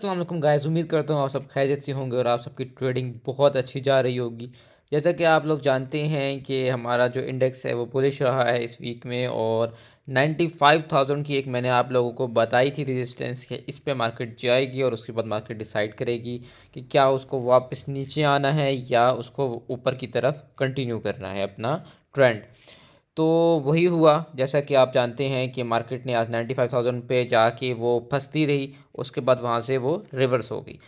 अस्सलाम वालेकुम गाइस, उम्मीद करता हूँ आप सब खैरियत से होंगे और आप सबकी ट्रेडिंग बहुत अच्छी जा रही होगी। जैसा कि आप लोग जानते हैं कि हमारा जो इंडेक्स है वो बुलिश रहा है इस वीक में, और 95,000 की एक मैंने आप लोगों को बताई थी रेजिस्टेंस के, इस पे मार्केट जाएगी और उसके बाद मार्केट डिसाइड करेगी कि क्या उसको वापस नीचे आना है या उसको ऊपर की तरफ कंटिन्यू करना है अपना ट्रेंड। तो वही हुआ, जैसा कि आप जानते हैं कि मार्केट ने आज 95,000 पे जाके वो फंसती रही, उसके बाद वहाँ से वो रिवर्स हो गई।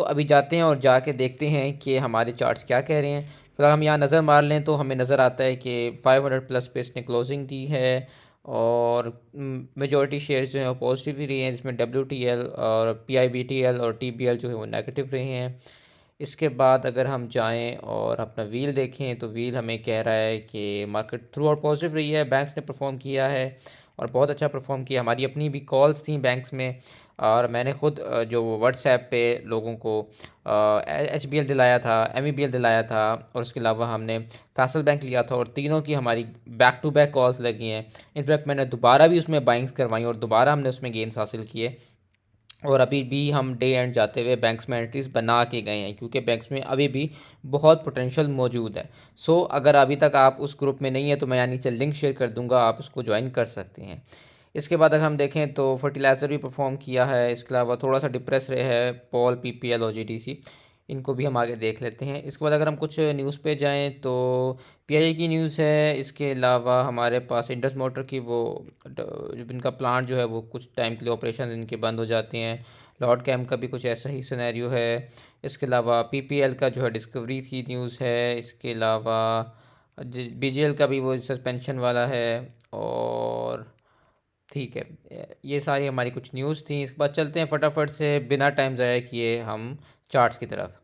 अभी जाते हैं और जाके देखते हैं कि हमारे चार्ट्स क्या कह रहे हैं। फिलहाल हम यहाँ नज़र मार लें तो हमें नज़र आता है कि 500 प्लस पे इसने क्लोजिंग दी है, और मेजॉरिटी शेयर्स जो हैं वो पॉजिटिव ही रही हैं, जिसमें WTL और PIBTL और TBL जो है वो नेगेटिव रहे हैं। इसके बाद अगर हम जाएं और अपना व्हील देखें तो व्हील हमें कह रहा है कि मार्केट थ्रू आउट पॉजिटिव रही है, बैंक्स ने परफॉर्म किया है और बहुत अच्छा परफॉर्म किया। हमारी अपनी भी कॉल्स थी बैंक्स में, और मैंने खुद जो व्हाट्सएप पे लोगों को HBL दिलाया था, MEBL दिलाया था, और उसके अलावा हमने फैसल बैंक लिया था, और तीनों की हमारी बैक टू बैक कॉल्स लगी हैं। इनफैक्ट मैंने दोबारा भी उसमें बाइंग्स करवाई और दोबारा हमने उसमें गेंस हासिल किए, और अभी भी हम डे एंड जाते हुए बैंक्स में एंट्रीज बना के गए हैं, क्योंकि बैंक्स में अभी भी बहुत पोटेंशियल मौजूद है। अगर अभी तक आप उस ग्रुप में नहीं है तो मैं यहाँ नीचे लिंक शेयर कर दूंगा, आप उसको ज्वाइन कर सकते हैं। इसके बाद अगर हम देखें तो फर्टिलाइज़र भी परफॉर्म किया है, इसके अलावा थोड़ा सा डिप्रेस रहे हैं पॉल, PPL और GDC, इनको भी हम आगे देख लेते हैं। इसके बाद अगर हम कुछ न्यूज़ पे जाएं तो PIA की न्यूज़ है, इसके अलावा हमारे पास इंडस मोटर की वो इनका प्लांट जो है वो कुछ टाइम के लिए ऑपरेशन इनके बंद हो जाते हैं। लॉर्ड कैम्प का भी कुछ ऐसा ही सिनेरियो है। इसके अलावा PPL का जो है डिस्कवरी की न्यूज़ है, इसके अलावा BGL का भी वो सस्पेंशन वाला है। और ठीक है, ये सारी हमारी कुछ न्यूज़ थी। इसके बाद चलते हैं फटाफट से बिना टाइम ज़ाया किए हम चार्ट्स की तरफ।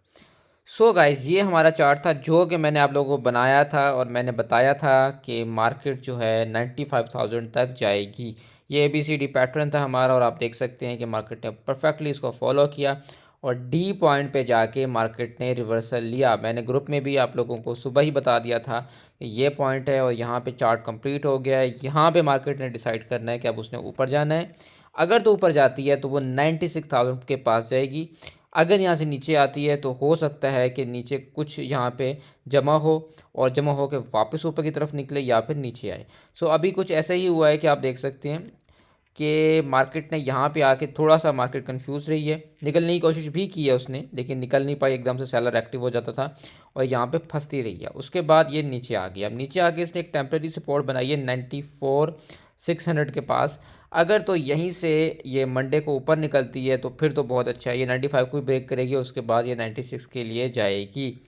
गाइस, ये हमारा चार्ट था जो कि मैंने आप लोगों को बनाया था, और मैंने बताया था कि मार्केट जो है 95,000 तक जाएगी। ये ABCD पैटर्न था हमारा, और आप देख सकते हैं कि मार्केट ने परफेक्टली इसको फॉलो किया और D पॉइंट पे जाके मार्केट ने रिवर्सल लिया। मैंने ग्रुप में भी आप लोगों को सुबह ही बता दिया था कि ये पॉइंट है और यहाँ पे चार्ट कंप्लीट हो गया है। यहाँ पे मार्केट ने डिसाइड करना है कि अब उसने ऊपर जाना है। अगर तो ऊपर जाती है तो वो 96,000 के पास जाएगी। अगर यहाँ से नीचे आती है तो हो सकता है कि नीचे कुछ यहाँ पे जमा हो, और जमा हो के वापस ऊपर की तरफ निकले या फिर नीचे आए। अभी कुछ ऐसा ही हुआ है कि आप देख सकते हैं कि मार्केट ने यहाँ पे आके थोड़ा सा मार्केट कंफ्यूज रही है, निकलने की कोशिश भी की है उसने, लेकिन निकल नहीं पाई, एकदम से सेलर एक्टिव हो जाता था और यहाँ पे फंसती रही है। उसके बाद ये नीचे आ गया। अब नीचे आके इसने एक टेम्प्रेरी सपोर्ट बनाई है 94,600 के पास। अगर तो यहीं से ये मंडे को ऊपर निकलती है तो फिर तो बहुत अच्छा है, ये 95 को भी ब्रेक करेगी, उसके बाद ये 96 के लिए जाएगी।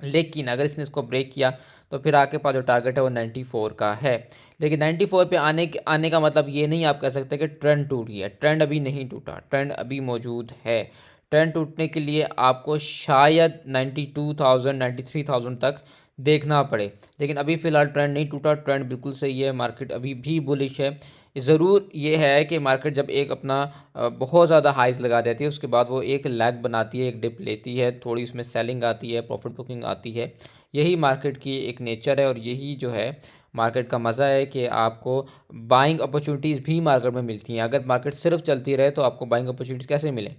लेकिन अगर इसने इसको ब्रेक किया तो फिर आगे पास जो टारगेट है वो 94 का है। लेकिन 94 पे आने का मतलब ये नहीं आप कह सकते कि ट्रेंड टूट गया। ट्रेंड अभी नहीं टूटा, ट्रेंड अभी मौजूद है। ट्रेंड टूटने के लिए आपको शायद 92,000 93,000 तक देखना पड़े, लेकिन अभी फ़िलहाल ट्रेंड नहीं टूटा, ट्रेंड बिल्कुल सही है, मार्केट अभी भी बुलिश है। ज़रूर ये है कि मार्केट जब एक अपना बहुत ज़्यादा हाइज लगा देती है, उसके बाद वो एक लैग बनाती है, एक डिप लेती है, थोड़ी उसमें सेलिंग आती है, प्रॉफिट बुकिंग आती है। यही मार्केट की एक नेचर है, और यही जो है मार्केट का मज़ा है कि आपको बाइंग अपॉर्चुनिटीज़ भी मार्केट में मिलती हैं। अगर मार्केट सिर्फ चलती रहे तो आपको बाइंग अपॉर्चुनिटीज़ कैसे मिले।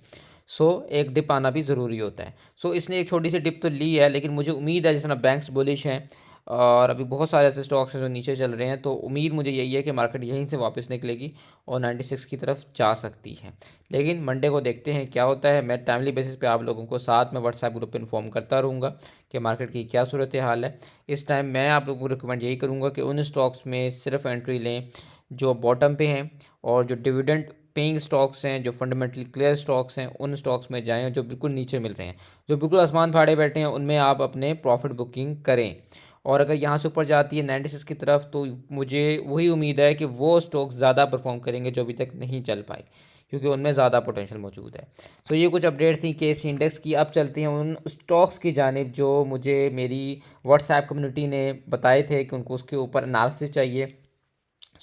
एक डिप आना भी ज़रूरी होता है। इसने एक छोटी सी डिप तो ली है, लेकिन मुझे उम्मीद है, जिस तरह बैंक्स बुलिश हैं और अभी बहुत सारे ऐसे स्टॉक्स हैं जो नीचे चल रहे हैं, तो उम्मीद मुझे यही है कि मार्केट यहीं से वापस निकलेगी और 96 की तरफ जा सकती है। लेकिन मंडे को देखते हैं क्या होता है। मैं टाइमली बेसिस पे आप लोगों को साथ में व्हाट्सएप ग्रुप पे इन्फॉर्म करता रहूँगा कि मार्केट की क्या सूरत हाल है। इस टाइम मैं आप लोगों को रिकमेंड यही करूँगा कि उन स्टॉक्स में सिर्फ एंट्री लें जो बॉटम पे हैं, और जो डिविडेंड पेइंग स्टॉक्स हैं, जो फंडामेंटली क्लियर स्टॉक्स हैं, उन स्टॉक्स में जाएं जो बिल्कुल नीचे मिल रहे हैं, जो बिल्कुल आसमान फाड़े बैठे हैं, उनमें आप अपने प्रॉफिट बुकिंग करें। और अगर यहाँ से ऊपर जाती है 96 की तरफ तो मुझे वही उम्मीद है कि वो स्टॉक्स ज़्यादा परफॉर्म करेंगे जो अभी तक नहीं चल पाए, क्योंकि उनमें ज़्यादा पोटेंशियल मौजूद है। ये कुछ अपडेट्स थी केस इंडेक्स की। अब चलते हैं उन स्टॉक्स की जानिब जो मुझे मेरी व्हाट्सएप कम्युनिटी ने बताए थे कि उनको उसके ऊपर एनालिसिस चाहिए।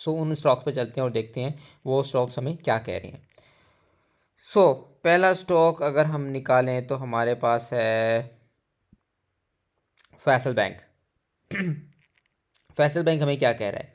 उन स्टॉक्स पे चलते हैं और देखते हैं वो स्टॉक्स हमें क्या कह रहे हैं। पहला स्टॉक अगर हम निकालें तो हमारे पास है फैसल बैंक। फैसल बैंक हमें क्या कह रहा है।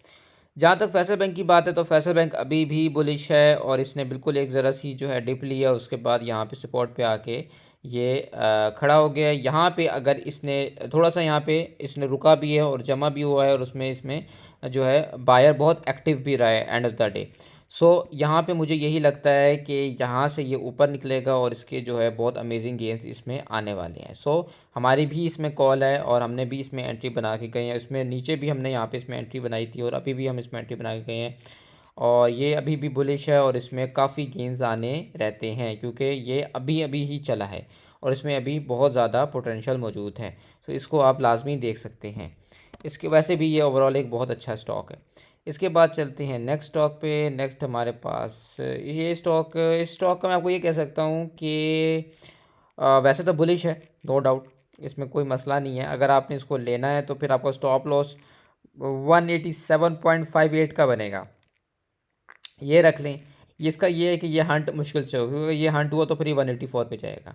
जहाँ तक फैसल बैंक की बात है तो फैसल बैंक अभी भी बुलिश है और इसने बिल्कुल एक ज़रा सी जो है डिप लिया, उसके बाद यहाँ पे सपोर्ट पे आके ये खड़ा हो गया। यहाँ पे अगर इसने थोड़ा सा यहाँ पे इसने रुका भी है और जमा भी हुआ है और उसमें इसमें जो है बायर बहुत एक्टिव भी रहा है एंड ऑफ द डे। सो यहाँ पे मुझे यही लगता है कि यहाँ से ये ऊपर निकलेगा और इसके जो है बहुत अमेजिंग गेंस इसमें आने वाले हैं। सो हमारी भी इसमें कॉल है और हमने भी इसमें एंट्री बना के गए हैं। इसमें नीचे भी हमने यहाँ पे इसमें एंट्री बनाई थी और अभी भी हम इसमें एंट्री बना के गए हैं और ये अभी भी बुलिश है और इसमें काफ़ी गेंस आने रहते हैं क्योंकि ये अभी अभी ही चला है और इसमें अभी बहुत ज़्यादा पोटेंशियल मौजूद है। तो इसको आप लाजमी देख सकते हैं। इसके वैसे भी ये ओवरऑल एक बहुत अच्छा स्टॉक है। इसके बाद चलते हैं नेक्स्ट स्टॉक पे। नेक्स्ट हमारे पास ये स्टॉक, इस स्टॉक का मैं आपको ये कह सकता हूँ कि वैसे तो बुलिश है, नो डाउट, इसमें कोई मसला नहीं है। अगर आपने इसको लेना है तो फिर आपका स्टॉप लॉस 187.58 का बनेगा, ये रख लें। इसका ये है कि ये हंट मुश्किल से होगा क्योंकि ये हंट हुआ तो फिर ये 184 पे जाएगा।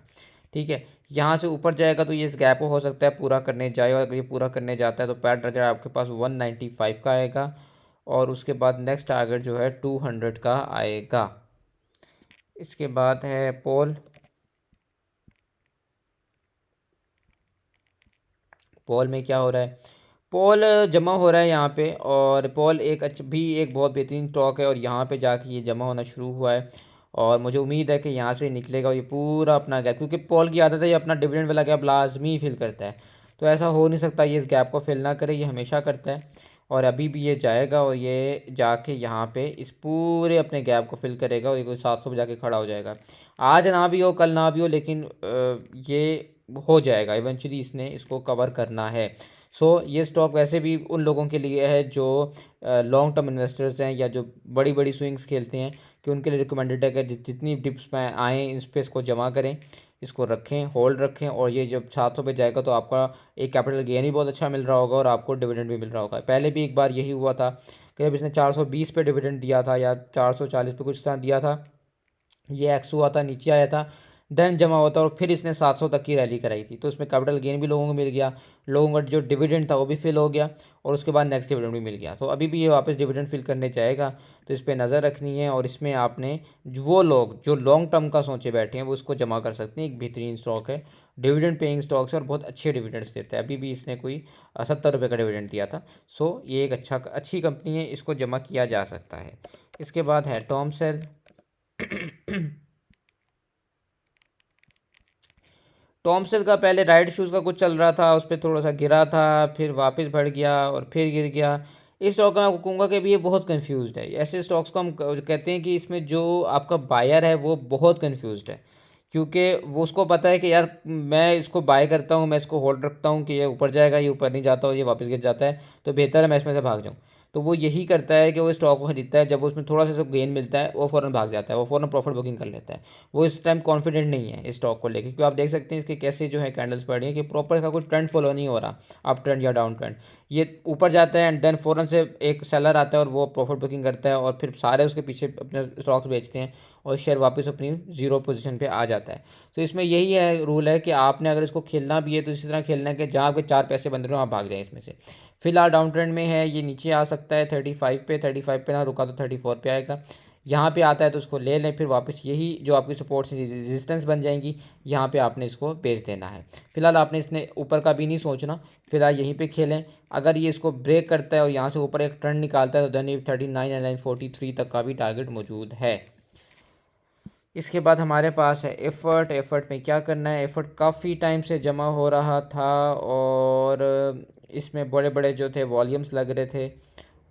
ठीक है, यहाँ से ऊपर जाएगा तो ये इस गैप को हो सकता है पूरा करने जाए और अगर ये पूरा करने जाता है तो पैर टारगेट आपके पास 195 का आएगा और उसके बाद नेक्स्ट टारगेट जो है 200 का आएगा। इसके बाद है पोल। पोल में क्या हो रहा है, पोल जमा हो रहा है यहाँ पे और पोल एक बहुत बेहतरीन स्टॉक है और यहाँ पे जाके ये जमा होना शुरू हुआ है और मुझे उम्मीद है कि यहाँ से निकलेगा और ये पूरा अपना गैप, क्योंकि पोल की आदत है ये अपना डिविडेंड वाला गैप लाजमी फिल करता है। तो ऐसा हो नहीं सकता ये इस गैप को फिल ना करे, ये हमेशा करता है और अभी भी ये जाएगा और ये जाके यहाँ पे इस पूरे अपने गैप को फिल करेगा और ये कोई 700 पे जाके खड़ा हो जाएगा। आज ना भी हो, कल ना भी हो, लेकिन ये हो जाएगा इवेंचुअली, इसने इसको कवर करना है। ये स्टॉक वैसे भी उन लोगों के लिए है जो लॉन्ग टर्म इन्वेस्टर्स हैं या जो बड़ी बड़ी स्विंग्स खेलते हैं, कि उनके लिए रिकमेंडेड है कि जितनी डिप्स में आएँ इस पर इसको जमा करें, इसको रखें, होल्ड रखें और ये जब 700 पे जाएगा तो आपका एक कैपिटल गेन ही बहुत अच्छा मिल रहा होगा और आपको डिविडेंड भी मिल रहा होगा। पहले भी एक बार यही हुआ था कि जब इसने 420 पे डिविडेंड दिया था या 440 पे कुछ तरह दिया था, ये एक्स हुआ था, नीचे आया था, देन जमा होता और फिर इसने 700 तक की रैली कराई थी। तो इसमें कैपिटल गेन भी लोगों को मिल गया, लोगों का जो डिविडेंड था वो भी फिल हो गया और उसके बाद नेक्स्ट डिविडेंड भी मिल गया। तो अभी भी ये वापस डिविडेंड फिल करने जाएगा, तो इस पर नज़र रखनी है और इसमें आपने वो लोग जो लॉन्ग टर्म का सोचे बैठे हैं वो इसको जमा कर सकते हैं। एक बेहतरीन स्टॉक है, डिविडेंड पेइंग स्टॉक्स है और बहुत अच्छे डिविडेंड्स देता है। अभी भी इसने कोई 70 रुपये का डिविडेंड दिया था। ये एक अच्छी कंपनी है, इसको जमा किया जा सकता है। इसके बाद है टॉम सेल। टॉमसेल का पहले राइड शूज़ का कुछ चल रहा था, उस पर थोड़ा सा गिरा था, फिर वापस बढ़ गया और फिर गिर गया। इस स्टॉक में आपको कहूँगा कि भी ये बहुत कंफ्यूज्ड है। ऐसे स्टॉक्स को हम कहते हैं कि इसमें जो आपका बायर है वो बहुत कंफ्यूज्ड है, क्योंकि वो उसको पता है कि यार मैं इसको बाय करता हूँ, मैं इसको होल्ड रखता हूँ कि ये ऊपर जाएगा, ये ऊपर नहीं जाता और ये वापस गिर जाता है, तो बेहतर है मैं इसमें से भाग जाऊँ। तो वो यही करता है कि वो स्टॉक को खरीदता है, जब उसमें थोड़ा सा गेन मिलता है वो फ़ौरन भाग जाता है, वो फ़ौरन प्रॉफिट बुकिंग कर लेता है। वो इस टाइम कॉन्फिडेंट नहीं है इस स्टॉक को लेकर, क्योंकि आप देख सकते हैं इसके कैसे जो है कैंडल्स पड़ रही हैं कि प्रॉपर इसका कुछ ट्रेंड फॉलो नहीं हो रहा, अप ट्रेंड या डाउन ट्रेंड। ये ऊपर जाता है एंड देन फ़ौरन से एक सेलर आता है और वो प्रॉफिट बुकिंग करता है और फिर सारे उसके पीछे अपने स्टॉक्स बेचते हैं और शेयर वापस अपनी जीरो पोजीशन पे आ जाता है। तो इसमें यही है रूल है कि आपने अगर इसको खेलना भी है तो इसी तरह खेलना है कि जहाँ आपके 4 पैसे बन रहे हो आप भाग जाएँ इसमें से। फिलहाल डाउन ट्रेंड में है, ये नीचे आ सकता है 35 पे ना रुका तो 34 पे आएगा। यहाँ पे आता है तो उसको ले लें, फिर वापस यही जो आपकी सपोर्ट से रेजिस्टेंस बन जाएंगी, यहाँ पे आपने इसको बेच देना है। फिलहाल आपने इसने ऊपर का भी नहीं सोचना, फिलहाल यहीं पे खेलें। अगर ये इसको ब्रेक करता है और यहाँ से ऊपर एक ट्रेंड निकालता है तो देन ये 39 एंड 43 तक का भी टारगेट मौजूद है। इसके बाद हमारे पास है एफर्ट में क्या करना है। एफर्ट काफ़ी टाइम से जमा हो रहा था और इसमें बड़े बड़े जो थे वॉल्यूम्स लग रहे थे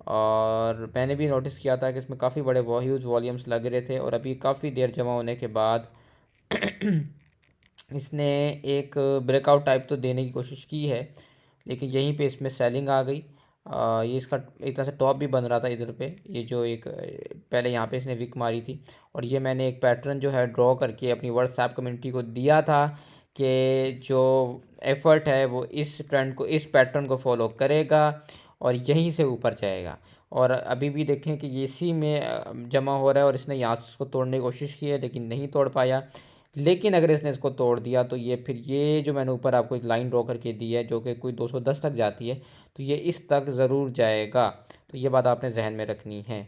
और मैंने भी नोटिस किया था कि इसमें काफ़ी बड़े ह्यूज वॉल्यूम्स लग रहे थे और अभी काफ़ी देर जमा होने के बाद इसने एक ब्रेकआउट टाइप तो देने की कोशिश की है, लेकिन यहीं पे इसमें सेलिंग आ गई। ये इसका एक तरह से टॉप भी बन रहा था इधर पे, ये जो एक पहले यहाँ पे इसने विक मारी थी और ये मैंने एक पैटर्न जो है ड्रॉ करके अपनी व्हाट्सएप कम्युनिटी को दिया था कि जो एफर्ट है वो इस ट्रेंड को, इस पैटर्न को फॉलो करेगा और यहीं से ऊपर जाएगा। और अभी भी देखें कि ये इसी में जमा हो रहा है और इसने यहाँ उसको तोड़ने की कोशिश की है लेकिन नहीं तोड़ पाया। लेकिन अगर इसने इसको तोड़ दिया तो ये फिर ये जो मैंने ऊपर आपको एक लाइन ड्रॉ करके दी है जो कि कोई 210 तक जाती है, तो ये इस तक ज़रूर जाएगा। तो ये बात आपने जहन में रखनी है।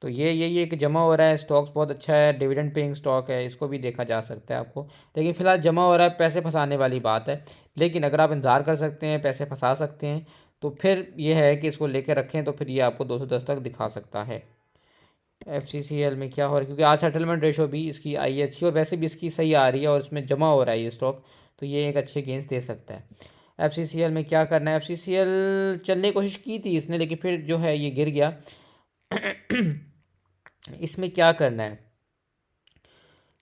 तो ये कि जमा हो रहा है, स्टॉक्स बहुत अच्छा है, डिविडेंड पेइंग स्टॉक है, इसको भी देखा जा सकता है आपको। लेकिन फ़िलहाल जमा हो रहा है, पैसे फंसाने वाली बात है। लेकिन अगर आप इंतज़ार कर सकते हैं, पैसे फंसा सकते हैं, तो फिर ये है कि इसको लेकर रखें, तो फिर ये आपको 210 तक दिखा सकता है। FCCL में क्या हो रहा है, क्योंकि आज सेटलमेंट रेशो भी इसकी आई है अच्छी, और वैसे भी इसकी सही आ रही है, और इसमें जमा हो रहा है ये स्टॉक, तो ये एक अच्छे गेंस दे सकता है। FCCL में क्या करना है, FCCL चलने की कोशिश की थी इसने, लेकिन फिर जो है ये गिर गया। इसमें क्या करना है,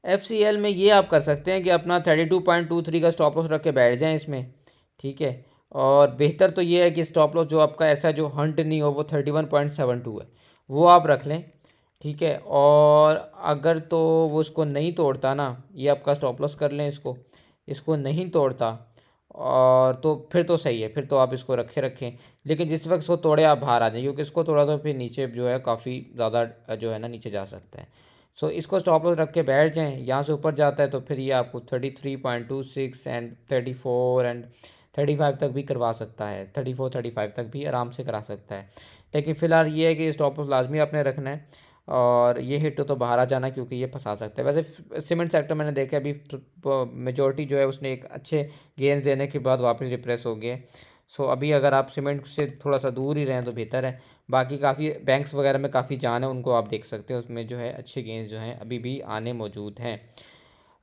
FCL में ये आप कर सकते हैं कि अपना 32.23 का स्टॉप लॉस रख के बैठ जाएं इसमें, ठीक है। और बेहतर तो ये है कि स्टॉप लॉस जो आपका ऐसा जो हंट नहीं हो वो 31.72 है, वो आप रख लें, ठीक है। और अगर तो वो उसको नहीं तोड़ता ना, ये आपका स्टॉप लॉस कर लें इसको, इसको नहीं तोड़ता और तो फिर तो सही है, फिर तो आप इसको रखें। लेकिन जिस वक्त इसको तोड़े आप बाहर आ जाए, क्योंकि इसको तोड़ा तो फिर नीचे जो है काफ़ी ज़्यादा जो है ना नीचे जा सकता है। सो इसको स्टॉप लॉस रख के बैठ जाएं। यहाँ से ऊपर जाता है तो फिर ये आपको 33.26 एंड 34 एंड 35 तक भी करवा सकता है, 34-35 तक भी आराम से करा सकता है। लेकिन फ़िलहाल ये है कि स्टॉप लॉस लाजमी आपने रखना है, और ये हिट तो बाहर आ जाना, क्योंकि ये फंसा सकता है। वैसे सीमेंट सेक्टर मैंने देखा अभी मेजोरिटी जो है उसने एक अच्छे गेंस देने के बाद वापस रिप्रेस हो गए। सो अभी अगर आप सीमेंट से थोड़ा सा दूर ही रहें तो बेहतर है। बाकी काफ़ी बैंक्स वगैरह में काफ़ी जान है, उनको आप देख सकते हो, उसमें जो है अच्छे गेंस जो हैं अभी भी आने मौजूद हैं।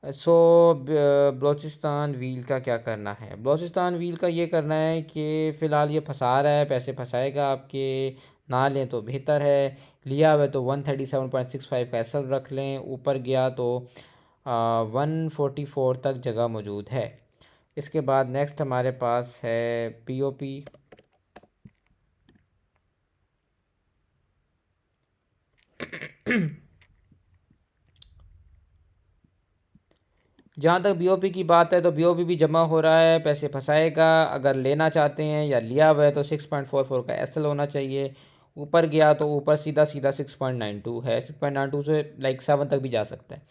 सो बलूचिस्तान व्हील का क्या करना है, बलूचिस्तान व्हील का ये करना है कि फ़िलहाल ये फंसा रहा है, पैसे फंसाएगा आपके, ना लें तो बेहतर है। लिया हुआ तो 137.65 का एसएल रख लें, ऊपर गया तो 144 तक जगह मौजूद है। इसके बाद नेक्स्ट हमारे पास है पीओपी। जहाँ तक बीओपी की बात है तो बीओपी भी जमा हो रहा है, पैसे फंसाएगा। अगर लेना चाहते हैं या लिया हुआ है तो 6.44 का एसएल होना चाहिए। ऊपर गया तो ऊपर सीधा सीधा 6.92 है, 6.92 से लाइक 7 तक भी जा सकता है।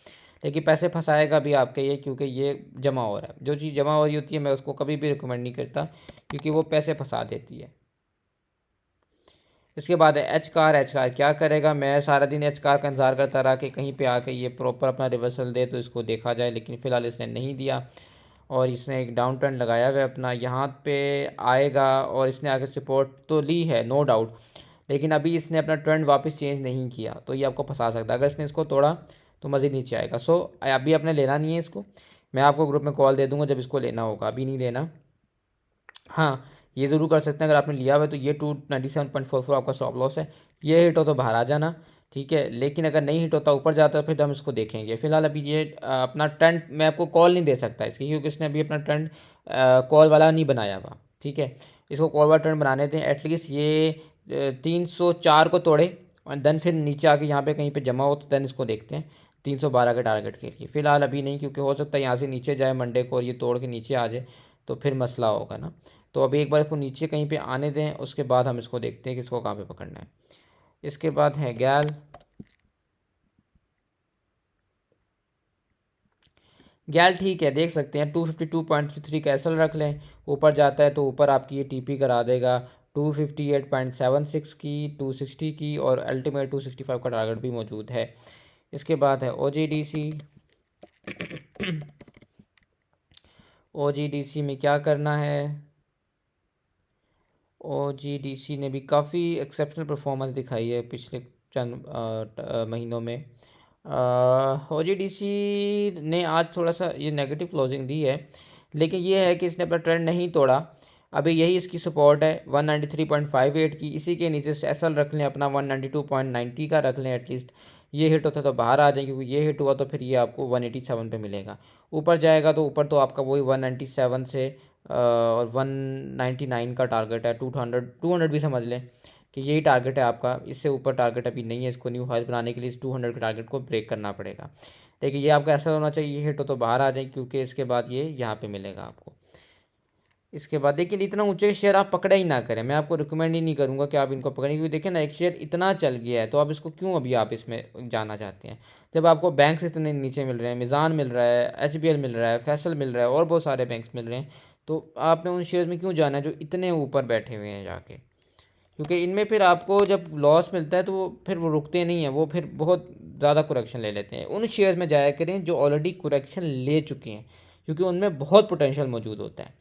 लेकिन पैसे फंसाएगा भी आपके ये, क्योंकि ये जमा हो रहा है। जो चीज़ जमा हो रही होती है मैं उसको कभी भी रिकमेंड नहीं करता, क्योंकि वो पैसे फंसा देती है। इसके बाद है एच कार। एच कार क्या करेगा, मैं सारा दिन एच कार का इंतज़ार करता रहा कि कहीं पे आके ये प्रॉपर अपना रिवर्सल दे तो इसको देखा जाए, लेकिन फ़िलहाल इसने नहीं दिया, और इसने एक डाउन ट्रेंड लगाया हुआ है अपना, यहाँ पे आएगा और इसने आगे सपोर्ट तो ली है नो डाउट, लेकिन अभी इसने अपना ट्रेंड वापस चेंज नहीं किया, तो ये आपको फंसा सकता है। अगर इसने इसको तोड़ा तो मज़ीद नीचे आएगा। सो अभी आपने लेना नहीं है इसको, मैं आपको ग्रुप में कॉल दे दूँगा जब इसको लेना होगा, अभी नहीं लेना। हाँ, ये ज़रूर कर सकते हैं, अगर आपने लिया हुआ है तो ये 297.44 आपका स्टॉप लॉस है, ये हिट हो तो बाहर आ जाना, ठीक है। लेकिन अगर नहीं हिट होता ऊपर जाता है फिर हम इसको देखेंगे। फिलहाल अभी ये अपना ट्रेंड मैं आपको कॉल नहीं दे सकता इसकी, क्योंकि इसने अभी अपना ट्रेंड कॉल वाला नहीं बनाया हुआ, ठीक है। इसको कॉल वाला ट्रेंड बनाने दें, एटलीस्ट ये 304 को तोड़े और देन फिर नीचे आके यहाँ पे कहीं पे जमा हो तो देन इसको देखते हैं 312 के टारगेट के लिए। फ़िलहाल अभी नहीं, क्योंकि हो सकता है यहाँ से नीचे जाए मंडे को और ये तोड़ के नीचे आ जाए, तो फिर मसला होगा ना। तो अभी एक बार इसको नीचे कहीं पे आने दें, उसके बाद हम इसको देखते हैं कि इसको कहाँ पे पकड़ना है। इसके बाद है गैल। गैल ठीक है, देख सकते हैं 252.3 का एसएल रख लें, ऊपर जाता है तो ऊपर आपकी ये टीपी करा देगा 258.76 की, 260 की, और अल्टीमेट 265 का टारगेट भी मौजूद है। इसके बाद है ओजीडीसी। ओजीडीसी में क्या करना है, ओजीडीसी ने भी काफ़ी एक्सेप्शनल परफॉर्मेंस दिखाई है पिछले चंद महीनों में। ओजीडीसी ने आज थोड़ा सा ये नेगेटिव क्लोजिंग दी है, लेकिन ये है कि इसने अपना ट्रेंड नहीं तोड़ा। अभी यही इसकी सपोर्ट है 193.58 की, इसी के नीचे से एसएल रख लें अपना 192.90 का रख लें एटलीस्ट। ये हिट होता तो बाहर आ जाए, क्योंकि ये हिट हुआ तो फिर ये आपको 187 पे मिलेगा। ऊपर जाएगा तो ऊपर तो आपका वही 197 से और 199 का टारगेट है, 200 भी समझ लें कि यही टारगेट है आपका। इससे ऊपर टारगेट अभी नहीं है, इसको न्यू हाई बनाने के लिए इस 200 के टारगेट को ब्रेक करना पड़ेगा। देखिए ये आपका ऐसा होना चाहिए, ये हिट हो तो बाहर आ जाए, क्योंकि इसके बाद ये यहाँ पे मिलेगा आपको। इसके बाद लेकिन इतना ऊंचे शेयर आप पकड़ा ही ना करें, मैं आपको रिकमेंड ही नहीं करूँगा कि आप इनको पकड़ें, क्योंकि देखिए ना एक शेयर इतना चल गया है तो आप इसको क्यों अभी आप इसमें जाना चाहते हैं, जब आपको बैंक से इतने नीचे मिल रहे हैं, मिज़ान मिल रहा है, HBL मिल रहा है, फैसल मिल रहा है और बहुत सारे बैंक्स मिल रहे हैं, तो आपने उन शेयर्स में क्यों जाना है जो इतने ऊपर बैठे हुए हैं जाके, क्योंकि इनमें फिर आपको जब लॉस मिलता है तो वो फिर वो रुकते नहीं हैं, वो फिर बहुत ज़्यादा करेक्शन ले लेते हैं। उन शेयर्स में जाया करें जो ऑलरेडी करेक्शन ले चुके हैं, क्योंकि उनमें बहुत पोटेंशियल मौजूद होता है।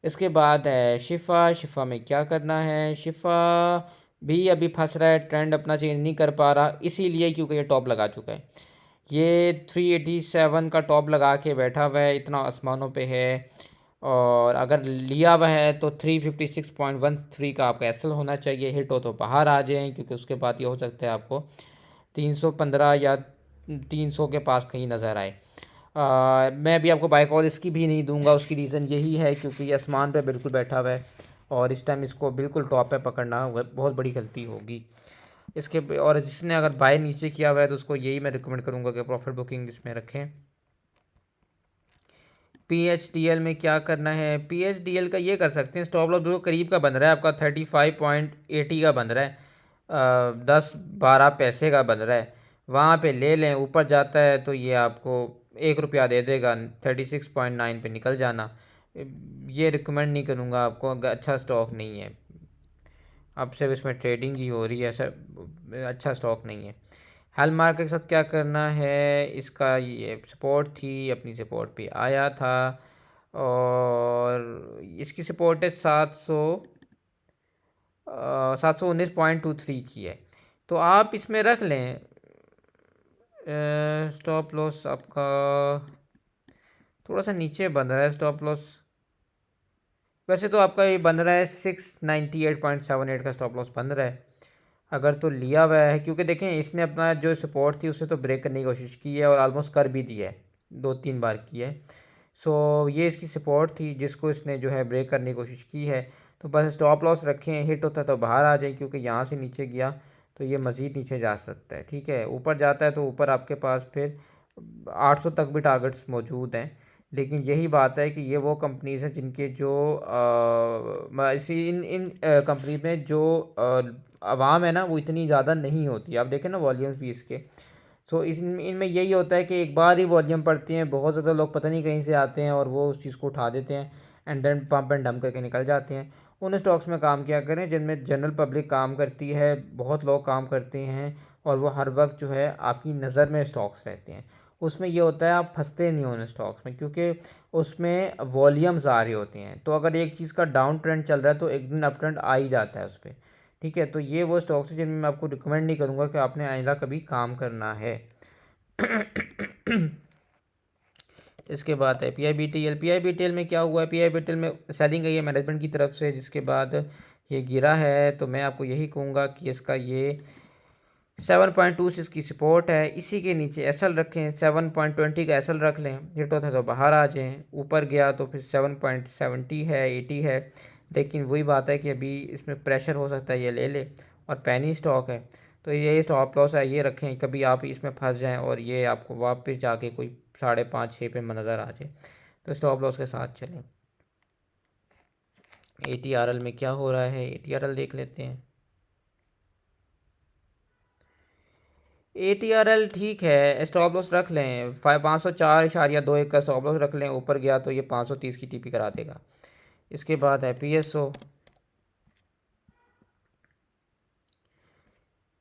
इसके बाद है शिफा। शिफा में क्या करना है, शिफा भी अभी फंस रहा है, ट्रेंड अपना चेंज नहीं कर पा रहा, इसीलिए क्योंकि ये टॉप लगा चुका है। ये 387 का टॉप लगा के बैठा हुआ है, इतना आसमानों पे है, और अगर लिया हुआ है तो 356.13 का आपका एसएल होना चाहिए, हिट हो तो बाहर आ जाएं, क्योंकि उसके बाद ये हो सकता है आपको 315 या 300 के पास कहीं नज़र आए। मैं भी आपको बाय कॉल इसकी भी नहीं दूंगा, उसकी रीज़न यही है क्योंकि ये आसमान पे बिल्कुल बैठा हुआ है और इस टाइम इसको बिल्कुल टॉप पे पकड़ना बहुत बड़ी गलती होगी इसके। और जिसने अगर बाय नीचे किया हुआ है तो उसको यही मैं रिकमेंड करूंगा कि प्रॉफिट बुकिंग इसमें रखें। PHDL में क्या करना है, PHDL का ये कर सकते हैं, स्टॉप लॉस बिल्कुल करीब का बन रहा है आपका 35.80 का बन रहा है, 10-12 पैसे का बन रहा है, वहाँ पे ले लें। ऊपर जाता है तो ये आपको 1 रुपया दे देगा, 36.9 पे निकल जाना। ये रिकमेंड नहीं करूँगा आपको, अच्छा स्टॉक नहीं है, अब सिर्फ इसमें ट्रेडिंग ही हो रही है सर, अच्छा स्टॉक नहीं है। हॉलमार्क के साथ क्या करना है, इसका ये सपोर्ट थी, अपनी सपोर्ट पे आया था और इसकी सपोर्ट है 719.23 की है, तो आप इसमें रख लें। स्टॉप लॉस आपका थोड़ा सा नीचे बन रहा है, स्टॉप लॉस वैसे तो आपका ये बन रहा है 698.78 का स्टॉप लॉस बन रहा है, अगर तो लिया हुआ है, क्योंकि देखें इसने अपना जो सपोर्ट थी उसे तो ब्रेक करने की कोशिश की है और ऑलमोस्ट कर भी दिया है, 2-3 बार की है। सो ये इसकी सपोर्ट थी जिसको इसने जो है ब्रेक करने की कोशिश की है, तो बस स्टॉप लॉस रखें, हिट होता है तो बाहर आ जाए, क्योंकि यहाँ से नीचे गया तो ये मज़ीद नीचे जा सकता है, ठीक है। ऊपर जाता है तो ऊपर आपके पास फिर 800 तक भी टारगेट्स मौजूद हैं, लेकिन यही बात है कि ये वो कंपनीज हैं जिनके जो इसी इन इन कंपनी में जो आवाम है ना वो इतनी ज़्यादा नहीं होती, आप देखें ना वॉल्यूम्स भी इसके। सो इनमें यही होता है कि एक बार ही वॉल्यूम पड़ती हैं, बहुत ज़्यादा लोग पता नहीं कहीं से आते हैं और वो उस चीज़ को उठा देते हैं and then pump and dump करके निकल जाते हैं। उन स्टॉक्स में काम किया करें जिनमें जनरल पब्लिक काम करती है, बहुत लोग काम करते हैं और वो हर वक्त जो है आपकी नज़र में स्टॉक्स रहते हैं। उसमें ये होता है आप फंसते नहीं हो उन स्टॉक्स में, क्योंकि उसमें वॉल्यूम्स आ रही होती हैं, तो अगर एक चीज़ का डाउन ट्रेंड चल रहा है तो एक दिन अप ट्रेंड आ ही जाता है उस पर, ठीक है। तो ये वो स्टॉक्स हैं जिनमें मैं आपको रिकमेंड नहीं करूँगा कि आपने आइंदा कभी काम करना है। इसके बाद है PIBTL में क्या हुआ है, PIBTL में सेलिंग गई है मैनेजमेंट की तरफ से, जिसके बाद ये गिरा है, तो मैं आपको यही कहूँगा कि इसका ये 7.26 की सपोर्ट है, इसी के नीचे एसएल रखें, 7.20 का एसएल रख लें, हिट होता है तो बाहर आ जाएं, ऊपर गया तो फिर 7.70 है, 80 है, लेकिन वही बात है कि अभी इसमें प्रेशर हो सकता है, ये ले ले, और पैनी स्टॉक है तो ये स्टॉप लॉस है, ये रखें, कभी आप इसमें फंस जाएं और ये आपको वापस जाके कोई 5.5-6 पे नज़र आ जाए तो स्टॉप लॉस के साथ चलें। ATRL में क्या हो रहा है, ATRL देख लेते हैं। ATRL ठीक है, स्टॉप लॉस रख लें, 504.21 का स्टॉप लॉस रख लें, ऊपर गया तो ये 530 की TP करा देगा। इसके बाद है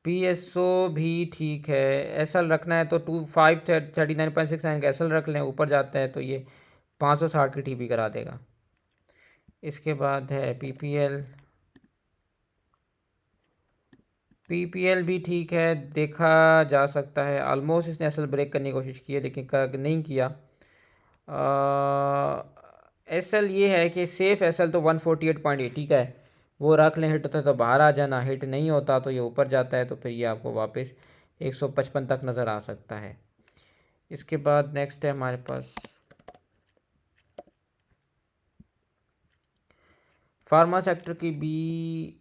PSO भी ठीक है, एसएल रखना है तो 539.69 का एसएल रख लें, ऊपर जाता है तो ये 560 की TP करा देगा। इसके बाद है PPL भी ठीक है, देखा जा सकता है, ऑलमोस्ट इसने एसएल ब्रेक करने की कोशिश की है लेकिन नहीं किया। एसएल ये है कि सेफ़ एसएल तो 148.80 का है, वो रख लें, हिट होता है तो बाहर आ जाना, हिट नहीं होता तो ये ऊपर जाता है तो फिर ये आपको वापस 155 तक नज़र आ सकता है। इसके बाद नेक्स्ट है हमारे पास फार्मा सेक्टर की भी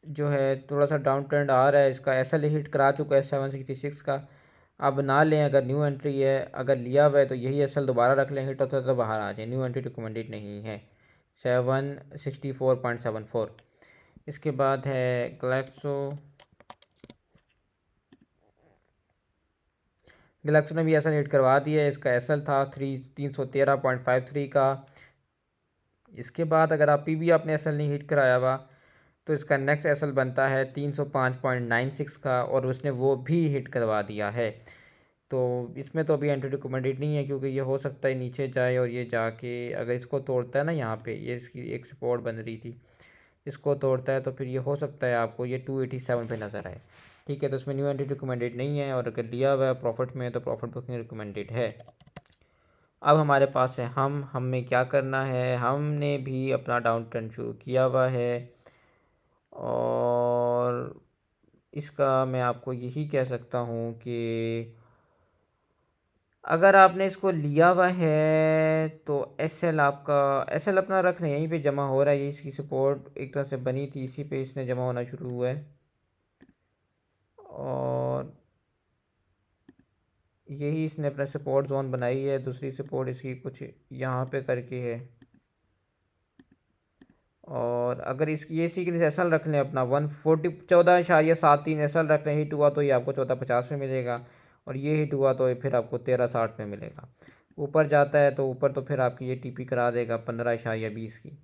जो है थोड़ा सा डाउन ट्रेंड आ रहा है, इसका एसएल हिट करा चुका है 766 का, अब ना लें अगर न्यू एंट्री है, अगर लिया हुआ है तो यही एसएल दोबारा रख लें, हिट होता है तो बाहर आ जाए, न्यू एंट्री रिकमेंडेड नहीं है, 764.74। इसके बाद है ग्लैक्सो ने भी एस एल हिट करवा दिया है। इसका एस एल था 313.53 का। इसके बाद अगर आप पी भी आपने एस एल नहीं हिट कराया हुआ तो इसका नेक्स्ट एस एल बनता है 305.96 का, और उसने वो भी हिट करवा दिया है। तो इसमें तो अभी एंट्री रिकमेंडेड नहीं है, क्योंकि ये हो सकता है नीचे जाए और ये जाके अगर इसको तोड़ता है ना, यहाँ पे ये इसकी एक सपोर्ट बन रही थी, इसको तोड़ता है तो फिर ये हो सकता है आपको ये 287 पे नज़र आए। ठीक है, तो इसमें न्यू एंट्री रिकमेंडेड नहीं है, और अगर लिया हुआ है प्रॉफिट में तो प्रॉफिट बुकिंग रिकमेंडेड है। अब हमारे पास है हम में क्या करना है, हमने भी अपना डाउन ट्रेंड शुरू किया हुआ है, और इसका मैं आपको यही कह सकता हूँ कि अगर आपने इसको लिया हुआ है तो एस एल आपका, एस एल अपना रख लें, यहीं पे जमा हो रहा है। ये इसकी सपोर्ट एक तरह से बनी थी, इसी पे इसने जमा होना शुरू हुआ है, और यही इसने अपना सपोर्ट जोन बनाई है। दूसरी सपोर्ट इसकी कुछ यहाँ पे करके है, और अगर इसकी ये इसी के लिए एस एल रख लें अपना 140 14.73 एस एल रख लें, हिट हुआ तो ये आपको 14.50 में मिलेगा, और ये हिट हुआ तो ये फिर आपको 13.60 में मिलेगा। ऊपर जाता है तो ऊपर तो फिर आपकी ये टीपी करा देगा 15.20 की।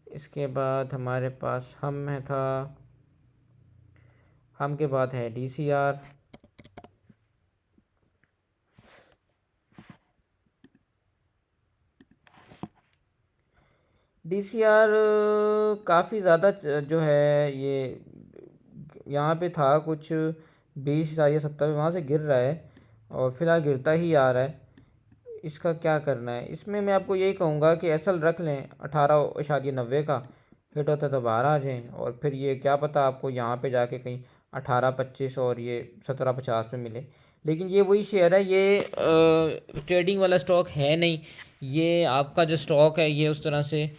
इसके बाद हमारे पास हम है था, हम के बाद है D C R. D C R काफ़ी ज़्यादा जो है ये यहाँ पे था कुछ 20 या 70, वहाँ से गिर रहा है, और फिलहाल गिरता ही आ रहा है। इसका क्या करना है, इसमें मैं आपको यही कहूँगा कि एस एल रख लें 18.90 का, हिट होता है तो बाहर आ जाएं, और फिर ये क्या पता आपको यहाँ पे जाके कहीं 18.25 और ये 17.50 में मिले। लेकिन ये वही शेयर है, ये ट्रेडिंग वाला स्टॉक है नहीं। ये आपका जो स्टॉक है ये उस तरह से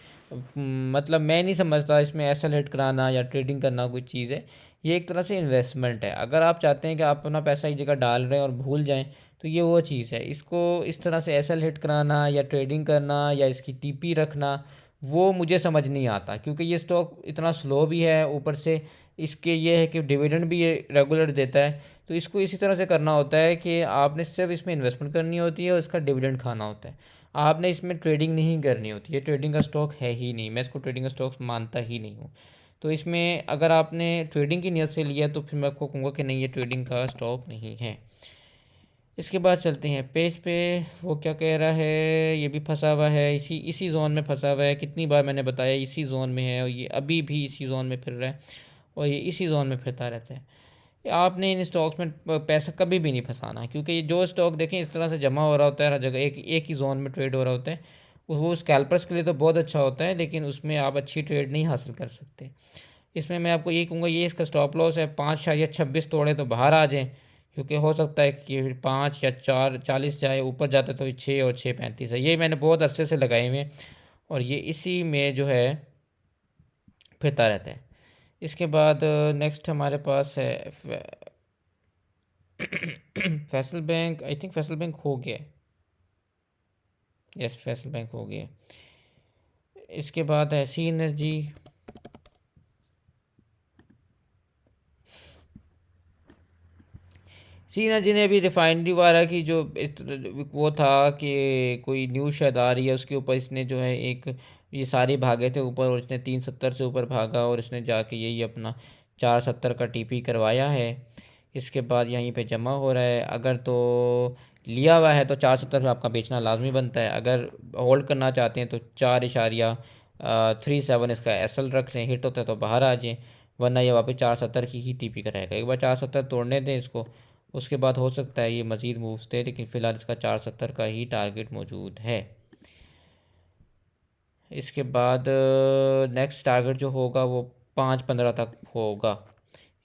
मतलब मैं नहीं समझता इसमें एस एल हिट कराना या ट्रेडिंग करना कोई चीज़ है। ये एक तरह से इन्वेस्टमेंट है। अगर आप चाहते हैं कि आप अपना पैसा एक जगह डाल रहे हैं और भूल जाएं, तो ये वो चीज़ है। इसको इस तरह से एस एल हिट कराना या ट्रेडिंग करना या इसकी टीपी रखना, वो मुझे समझ नहीं आता, क्योंकि ये स्टॉक इतना स्लो भी है, ऊपर से इसके ये है कि डिविडेंड भी ये रेगुलर देता है। तो इसको इसी तरह से करना होता है कि आपने सिर्फ इसमें इन्वेस्टमेंट करनी होती है और इसका डिविडेंड खाना होता है। आपने इसमें ट्रेडिंग नहीं करनी होती है। ट्रेडिंग का स्टॉक है ही नहीं, मैं इसको ट्रेडिंग का स्टॉक मानता ही नहीं हूँ। तो इसमें अगर आपने ट्रेडिंग की नीयत से लिया तो फिर मैं आपको कहूँगा कि नहीं, ये ट्रेडिंग का स्टॉक नहीं है। इसके बाद चलते हैं पेज पे, वो क्या कह रहा है। ये भी फंसा हुआ है, इसी जोन में फंसा हुआ है। कितनी बार मैंने बताया इसी जोन में है, और ये अभी भी इसी जोन में फिर रहा है, और ये इसी जोन में फिरता रहता है। आपने इन स्टॉक्स में पैसा कभी भी नहीं फंसाना, क्योंकि ये जो स्टॉक देखें इस तरह से जमा हो रहा होता है हर जगह, एक ही जोन में ट्रेड हो रहा होता है। वो स्कैल्पर्स के लिए तो बहुत अच्छा होता है, लेकिन उसमें आप अच्छी ट्रेड नहीं हासिल कर सकते। इसमें मैं आपको ये कहूँगा, ये इसका स्टॉप लॉस है 5.26 तोड़े तो बाहर आ जाएँ, क्योंकि हो सकता है कि 5 या 4.40 जाए, ऊपर जाता है तो 6 और 6.35 है। ये मैंने बहुत अरसे से लगाए हुए हैं, और ये इसी में जो है फिरता रहता है। इसके बाद नेक्स्ट हमारे पास है Faisal bank. I think Faisal bank हो गया। यस, फैसल बैंक हो गया। इसके बाद है सी एनर्जी। सी एनर्जी ने अभी रिफाइनरी वाला की जो वो था कि कोई न्यूज़ शायद आ रही है, उसके ऊपर इसने जो है एक, ये सारे भागे थे ऊपर और इसने 370 से ऊपर भागा और इसने जाके यही अपना 470 का टीपी करवाया है। इसके बाद यहीं पे जमा हो रहा है। अगर तो लिया हुआ है तो 470 में आपका बेचना लाजमी बनता है। अगर होल्ड करना चाहते हैं तो 4.37 इसका एस एल रख लें, हिट होता है तो बाहर आ जाएँ, वरना ये वापस 470 की ही टीपी कराएगा। एक बार 470 तोड़ने दें इसको, उसके बाद हो सकता है ये मज़ीद मूव्स दे, लेकिन फ़िलहाल इसका 470 का ही टारगेट मौजूद है। इसके बाद नेक्स्ट टारगेट जो होगा वो 5.15 तक होगा।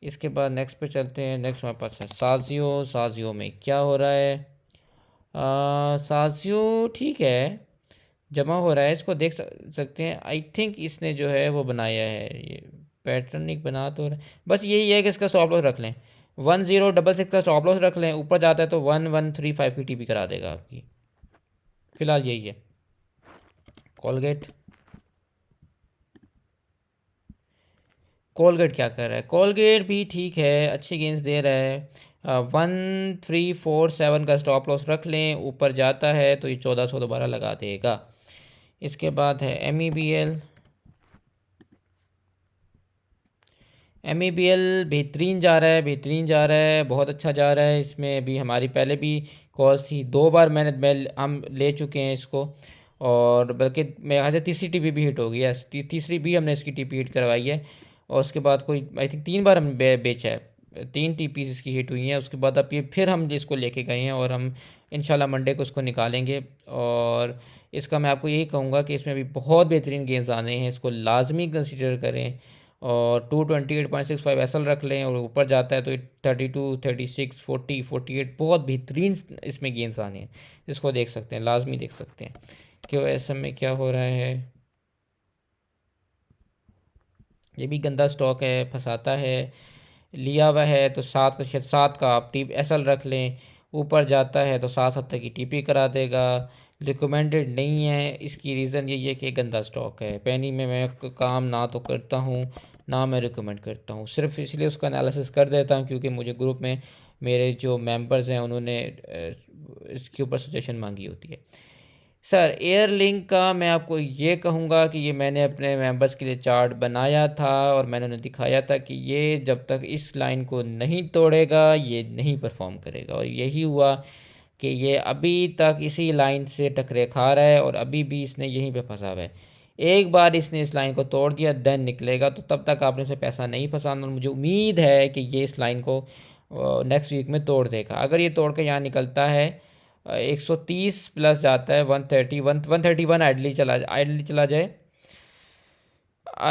इसके बाद नेक्स्ट पे चलते हैं। नेक्स्ट हमारे पास है साजियो। साजियो में क्या हो रहा है, साजियो ठीक है, जमा हो रहा है, इसको देख सकते हैं। आई थिंक इसने जो है वो बनाया है, ये पैटर्न एक बना तो रहा है। बस यही है कि इसका स्टॉप लॉस रख लें, 1066 का स्टॉप लॉस रख लें, ऊपर जाता है तो 1135 की टीपी करा देगा आपकी। फ़िलहाल यही है। कोलगेट कोलगेट क्या कर रहा है? कोलगेट भी ठीक है, अच्छी गेंस दे रहा है। 1347 का स्टॉप लॉस रख लें, ऊपर जाता है तो ये 1400 दोबारा लगा देगा। इसके बाद है MEBL बेहतरीन जा रहा है, बेहतरीन जा रहा है, बहुत अच्छा जा रहा है। इसमें अभी हमारी पहले भी कॉल्स थी, 2 बार हम ले चुके हैं इसको, और बल्कि मेरे ख्याल से तीसरी टीपी भी हिट हो गई है, तीसरी भी हमने इसकी टीपी हिट करवाई है। और उसके बाद कोई आई थिंक 3 बार हमने बेचा है, 3 टीपी इसकी हिट हुई हैं। उसके बाद अब ये फिर हम इसको लेके गए हैं, और हम इंशाल्लाह मंडे को उसको निकालेंगे। और इसका मैं आपको यही कहूँगा कि इसमें भी बहुत बेहतरीन गेंस आने हैं, इसको लाजमी कंसिडर करें। और 228.65 एसल रख लें, और ऊपर जाता है तो 32, 36, 40, 48 बहुत बेहतरीन इसमें गेंस आने हैं। इसको देख सकते हैं, लाजमी देख सकते हैं कि OSM में क्या हो रहा है। ये भी गंदा स्टॉक है, फंसाता है। लिया हुआ है तो 7 का आप टी एसल रख लें, ऊपर जाता है तो 7-7 की टीपी करा देगा। रिकमेंडेड नहीं है, इसकी रीज़न यही है कि गंदा स्टॉक है। पेनी में मैं काम ना तो करता हूँ, ना मैं रिकमेंड करता हूँ, सिर्फ इसलिए उसका एनालिसिस कर देता हूँ क्योंकि मुझे ग्रुप में मेरे जो मेंबर्स हैं उन्होंने इसके ऊपर सजेशन मांगी होती है। सर एयर लिंक का मैं आपको ये कहूँगा कि ये मैंने अपने मेंबर्स के लिए चार्ट बनाया था, और मैंने उन्हें दिखाया था कि ये जब तक इस लाइन को नहीं तोड़ेगा ये नहीं परफॉर्म करेगा, और यही हुआ कि ये अभी तक इसी लाइन से टकरे खा रहा है, और अभी भी इसने यहीं पे फंसा हुआ है। एक बार इसने इस लाइन को तोड़ दिया देन निकलेगा, तो तब तक आपने उसे पैसा नहीं फंसाना, और मुझे उम्मीद है कि ये इस लाइन को नेक्स्ट वीक में तोड़ देगा। अगर ये तोड़ के यहाँ निकलता है 130 प्लस जाता है, 131 आइडली चला जाए।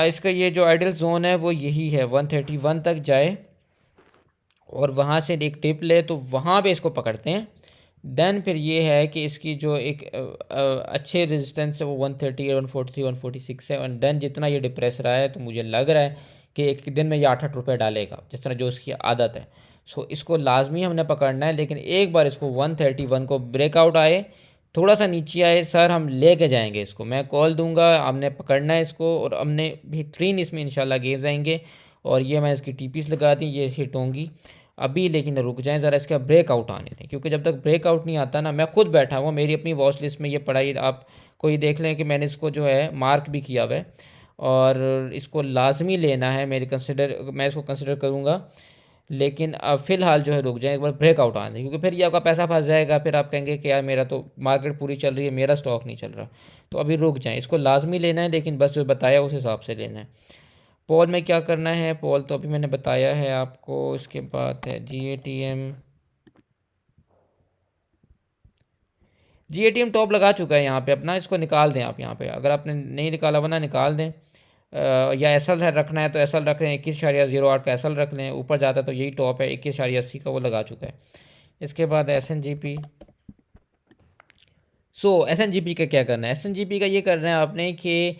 इसका ये जो आइडल जोन है वो यही है, 131 तक जाए और वहाँ से एक टिप ले तो वहाँ पे इसको पकड़ते हैं। देन फिर ये है कि इसकी जो एक अच्छे रेजिस्टेंस है वो 130, 143, 146 है। एंड देन जितना ये डिप्रेस रहा है तो मुझे लग रहा है कि एक दिन में ये 8-8 रुपये डालेगा, जिस तरह जो इसकी आदत है। सो इसको लाजमी हमने पकड़ना है, लेकिन एक बार इसको 131 को ब्रेकआउट आए, थोड़ा सा नीचे आए, सर हम लेके जाएंगे इसको, मैं कॉल दूंगा, हमने पकड़ना है इसको, और हमने बेहतरीन इसमें इंशाल्लाह गेंद आएंगे। और ये मैं इसकी टीपीस लगा दी, ये हिट होंगी अभी, लेकिन रुक जाएं ज़रा, इसका ब्रेकआउट आने दें, क्योंकि जब तक ब्रेकआउट नहीं आता ना, मैं खुद बैठा हुआ, मेरी अपनी वॉच लिस्ट में ये पड़ा ही, आप कोई देख लें कि मैंने इसको जो है मार्क भी किया हुआ है, और इसको लाजमी लेना है, मैं इसको कंसिडर करूँगा। लेकिन अब फ़िलहाल जो है रुक जाएं, एक बार ब्रेकआउट आने दें, क्योंकि फिर ये आपका पैसा फंस जाएगा, फिर आप कहेंगे कि यार मेरा तो मार्केट पूरी चल रही है, मेरा स्टॉक नहीं चल रहा। तो अभी रुक जाएं, इसको लाजमी लेना है, लेकिन बस जो बताया उस हिसाब से लेना है। पॉल में क्या करना है, पॉल तो अभी मैंने बताया है आपको। इसके बाद है GATM टॉप लगा चुका है यहाँ पे अपना, इसको निकाल दें आप यहाँ पे, अगर आपने नहीं निकाला वरना निकाल दें। या एसल है रखना है तो एसल रख लें, 21.08 का एसल रख लें, ऊपर जाता है तो यही टॉप है, 21.80 का वो लगा चुका है। इसके बाद SNGP। SNGP का क्या करना है, SNGP का ये करना है आपने कि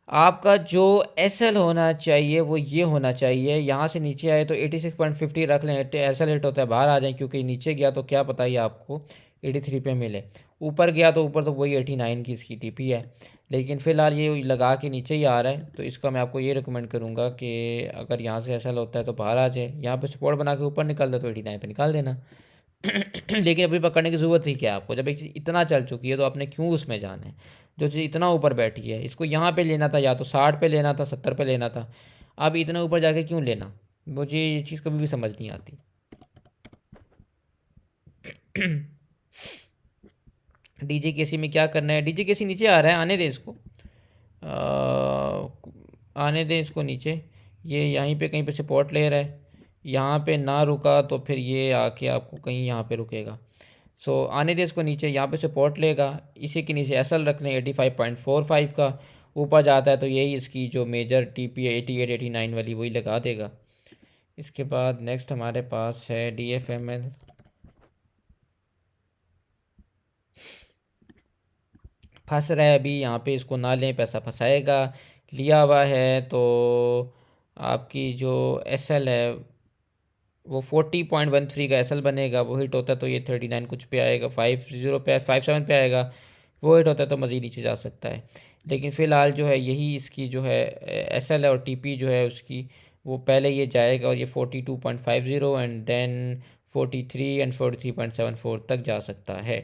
आपका जो SL होना चाहिए वो ये होना चाहिए, यहाँ से नीचे आए तो 86.50 रख लें, SL हिट होता है बाहर आ जाए, क्योंकि नीचे गया तो क्या पता ही आपको 83 पे मिले, ऊपर गया तो ऊपर तो वही 89 की इसकी टीपी है। लेकिन फ़िलहाल ये लगा के नीचे ही आ रहा है, तो इसका मैं आपको ये रिकमेंड करूँगा कि अगर यहाँ से SL होता है तो बाहर आ जाए, यहाँ पे सपोर्ट बना के ऊपर निकलता है तो 89 पे निकाल देना। लेकिन अभी पकड़ने की ज़रूरत ही क्या है आपको, जब एक चीज़ इतना चल चुकी है तो आपने क्यों उसमें जाना है। जो चीज़ इतना ऊपर बैठी है, इसको यहाँ पे लेना था, या तो 60 पे लेना था, 70 पे लेना था, अब इतना ऊपर जाके क्यों लेना, मुझे ये चीज़ कभी भी समझ नहीं आती। DJKC में क्या करना है, DJKC नीचे आ रहा है, आने दें इसको, आने दें इसको नीचे। ये यहीं पे कहीं पे सपोर्ट ले रहा है, यहाँ पे ना रुका तो फिर ये आके आपको कहीं यहाँ पे रुकेगा। आने दें इसको नीचे, यहाँ पे सपोर्ट लेगा, इसी के नीचे एसल रख लें 85.45 का, ऊपर जाता है तो यही इसकी जो मेजर TP 88, 89 वाली वही लगा देगा। इसके बाद नेक्स्ट हमारे पास है DFML। फंस रहा है अभी यहाँ पे, इसको ना लें, पैसा फंसाएगा। लिया हुआ है तो आपकी जो SL है वो 40.13 का SL बनेगा, वो हिट होता है तो ये 39 कुछ पे आएगा, 50 पे 57 पे आएगा, वो हिट होता है तो मज़ीद नीचे जा सकता है। लेकिन फ़िलहाल जो है यही इसकी जो है SL और TP जो है उसकी, वो पहले ये जाएगा और ये 42.50 एंड देन 43 एंड 43.74 तक जा सकता है।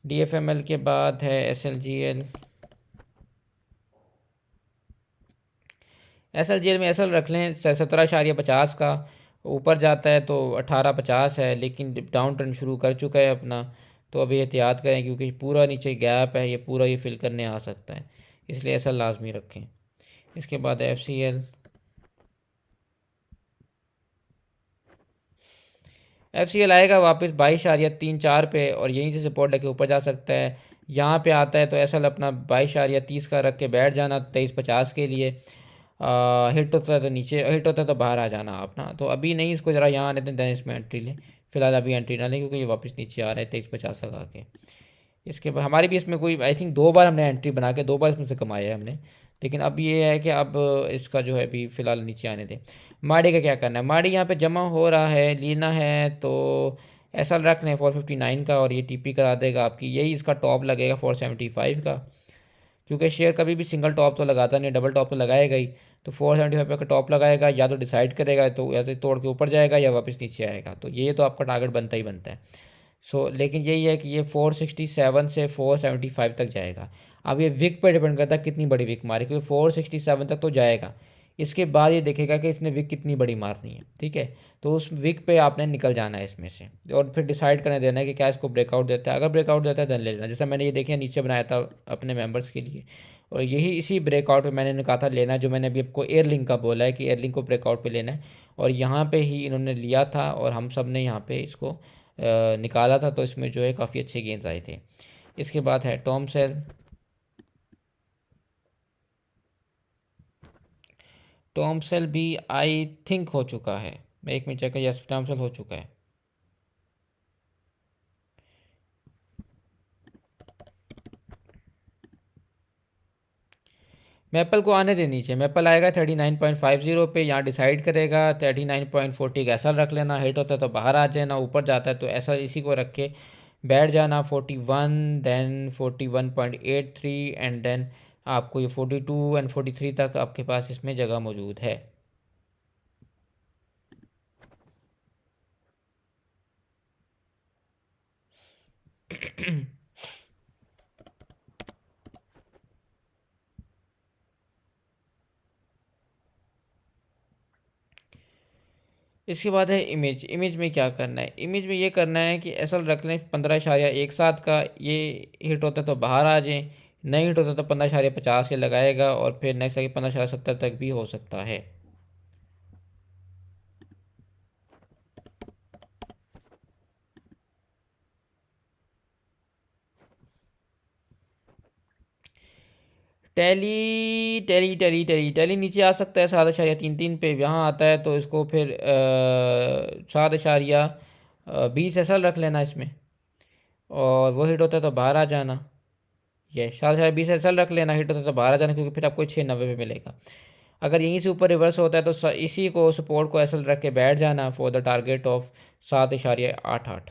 DFML के बाद है SLGL। SLGL में SL रख लें 17.50 का, ऊपर जाता है तो 18.50 है, लेकिन डाउन ट्रेंड शुरू कर चुका है अपना, तो अभी एहतियात करें क्योंकि पूरा नीचे गैप है, ये पूरा ये फिल करने आ सकता है, इसलिए SL लाजमी रखें। इसके बाद FCL। FCL आएगा वापस 22.34 पे और यहीं से सपोर्ट लेके ऊपर जा सकता है। यहाँ पे आता है तो SL अपना 22.30 का रख के बैठ जाना 23.50 के लिए। हिट होता है तो नीचे, हिट होता है तो बाहर आ जाना आप ना, तो अभी नहीं, इसको ज़रा यहाँ आने दें, इसमें एंट्री लें। फिलहाल अभी एंट्री ना लें क्योंकि ये वापस नीचे आ रहा है 23.50 लगा के। इसके बाद हमारी भी इसमें कोई आई थिंक 2 बार हमने एंट्री बना के 2 बार इसमें से कमाया है हमने, लेकिन अब ये है कि अब इसका जो है अभी फ़िलहाल नीचे आने दें। माड़ी का क्या करना है, माड़ी यहाँ पे जमा हो रहा है, लेना है तो SL रख लें 459 का और ये TP करा देगा आपकी, यही इसका टॉप लगेगा 475 का, क्योंकि शेयर कभी भी सिंगल टॉप तो लगाता नहीं, डबल टॉप तो लगाएगा ही। तो 475 का टॉप लगाएगा, या तो डिसाइड करेगा तो ऐसे तोड़ के ऊपर जाएगा या वापस नीचे आएगा, तो ये तो आपका टारगेट बनता ही बनता है। लेकिन यही है कि ये 467 से 475 तक जाएगा। अब ये विक पर डिपेंड करता है कितनी बड़ी विक मारे, क्योंकि 467 तक तो जाएगा, इसके बाद ये देखेगा कि इसने विक कितनी बड़ी मारनी है, ठीक है। तो उस विक पे आपने निकल जाना है इसमें से, और फिर डिसाइड करने देना है कि क्या इसको ब्रेकआउट देता है। अगर ब्रेकआउट देता है देन ले लेना, जैसा मैंने ये देखिए नीचे बनाया था अपने मेंबर्स के लिए, और यही इसी ब्रेकआउट पे मैंने कहा था लेना, जो मैंने अभी आपको एयरलिंक का बोला है कि एयरलिंक को ब्रेकआउट पे लेना है, और यहाँ पे ही इन्होंने लिया था और हम सब ने यहाँ पे इसको निकाला था, तो इसमें जो है काफ़ी अच्छे गेंस आए थे। इसके बाद है टॉम सेल। टॉम सेल भी आई थिंक हो चुका है, मैं एक मिनट चेक कर, यस टॉम सेल हो चुका है। मैपल को आने दे नीचे, मैपल आएगा 39.50 पे, यहाँ डिसाइड करेगा 39.40 का ऐसा रख लेना, हिट होता है तो बाहर आ जाना, ऊपर जाता है तो ऐसा इसी को रख के बैठ जाना 41, देन 41.83 एंड देन आपको ये 42 एंड 43 तक आपके पास इसमें जगह मौजूद है। इसके बाद है इमेज। इमेज में क्या करना है, इमेज में ये करना है कि एसल रख लें 15.17 का, ये हिट होता है तो बाहर आ जाएं, नहीं हिट होता तो 15.50 से लगाएगा, और फिर नेक्स्ट आगे 15.70 तक भी हो सकता है। Tally tally tally tally tally नीचे आ सकता है 7.33 पे, यहाँ आता है तो इसको फिर 7.20 एसल रख लेना इसमें, और वो हिट होता है तो बाहर आ जाना, ये 7.20 एसल रख लेना, हिट होता है तो बाहर आ जाना, क्योंकि फिर आपको 6.90 पे मिलेगा। अगर यहीं से ऊपर रिवर्स होता है तो इसी को सपोर्ट को एसल रख के बैठ जाना फॉर द टारगेट ऑफ 7.88।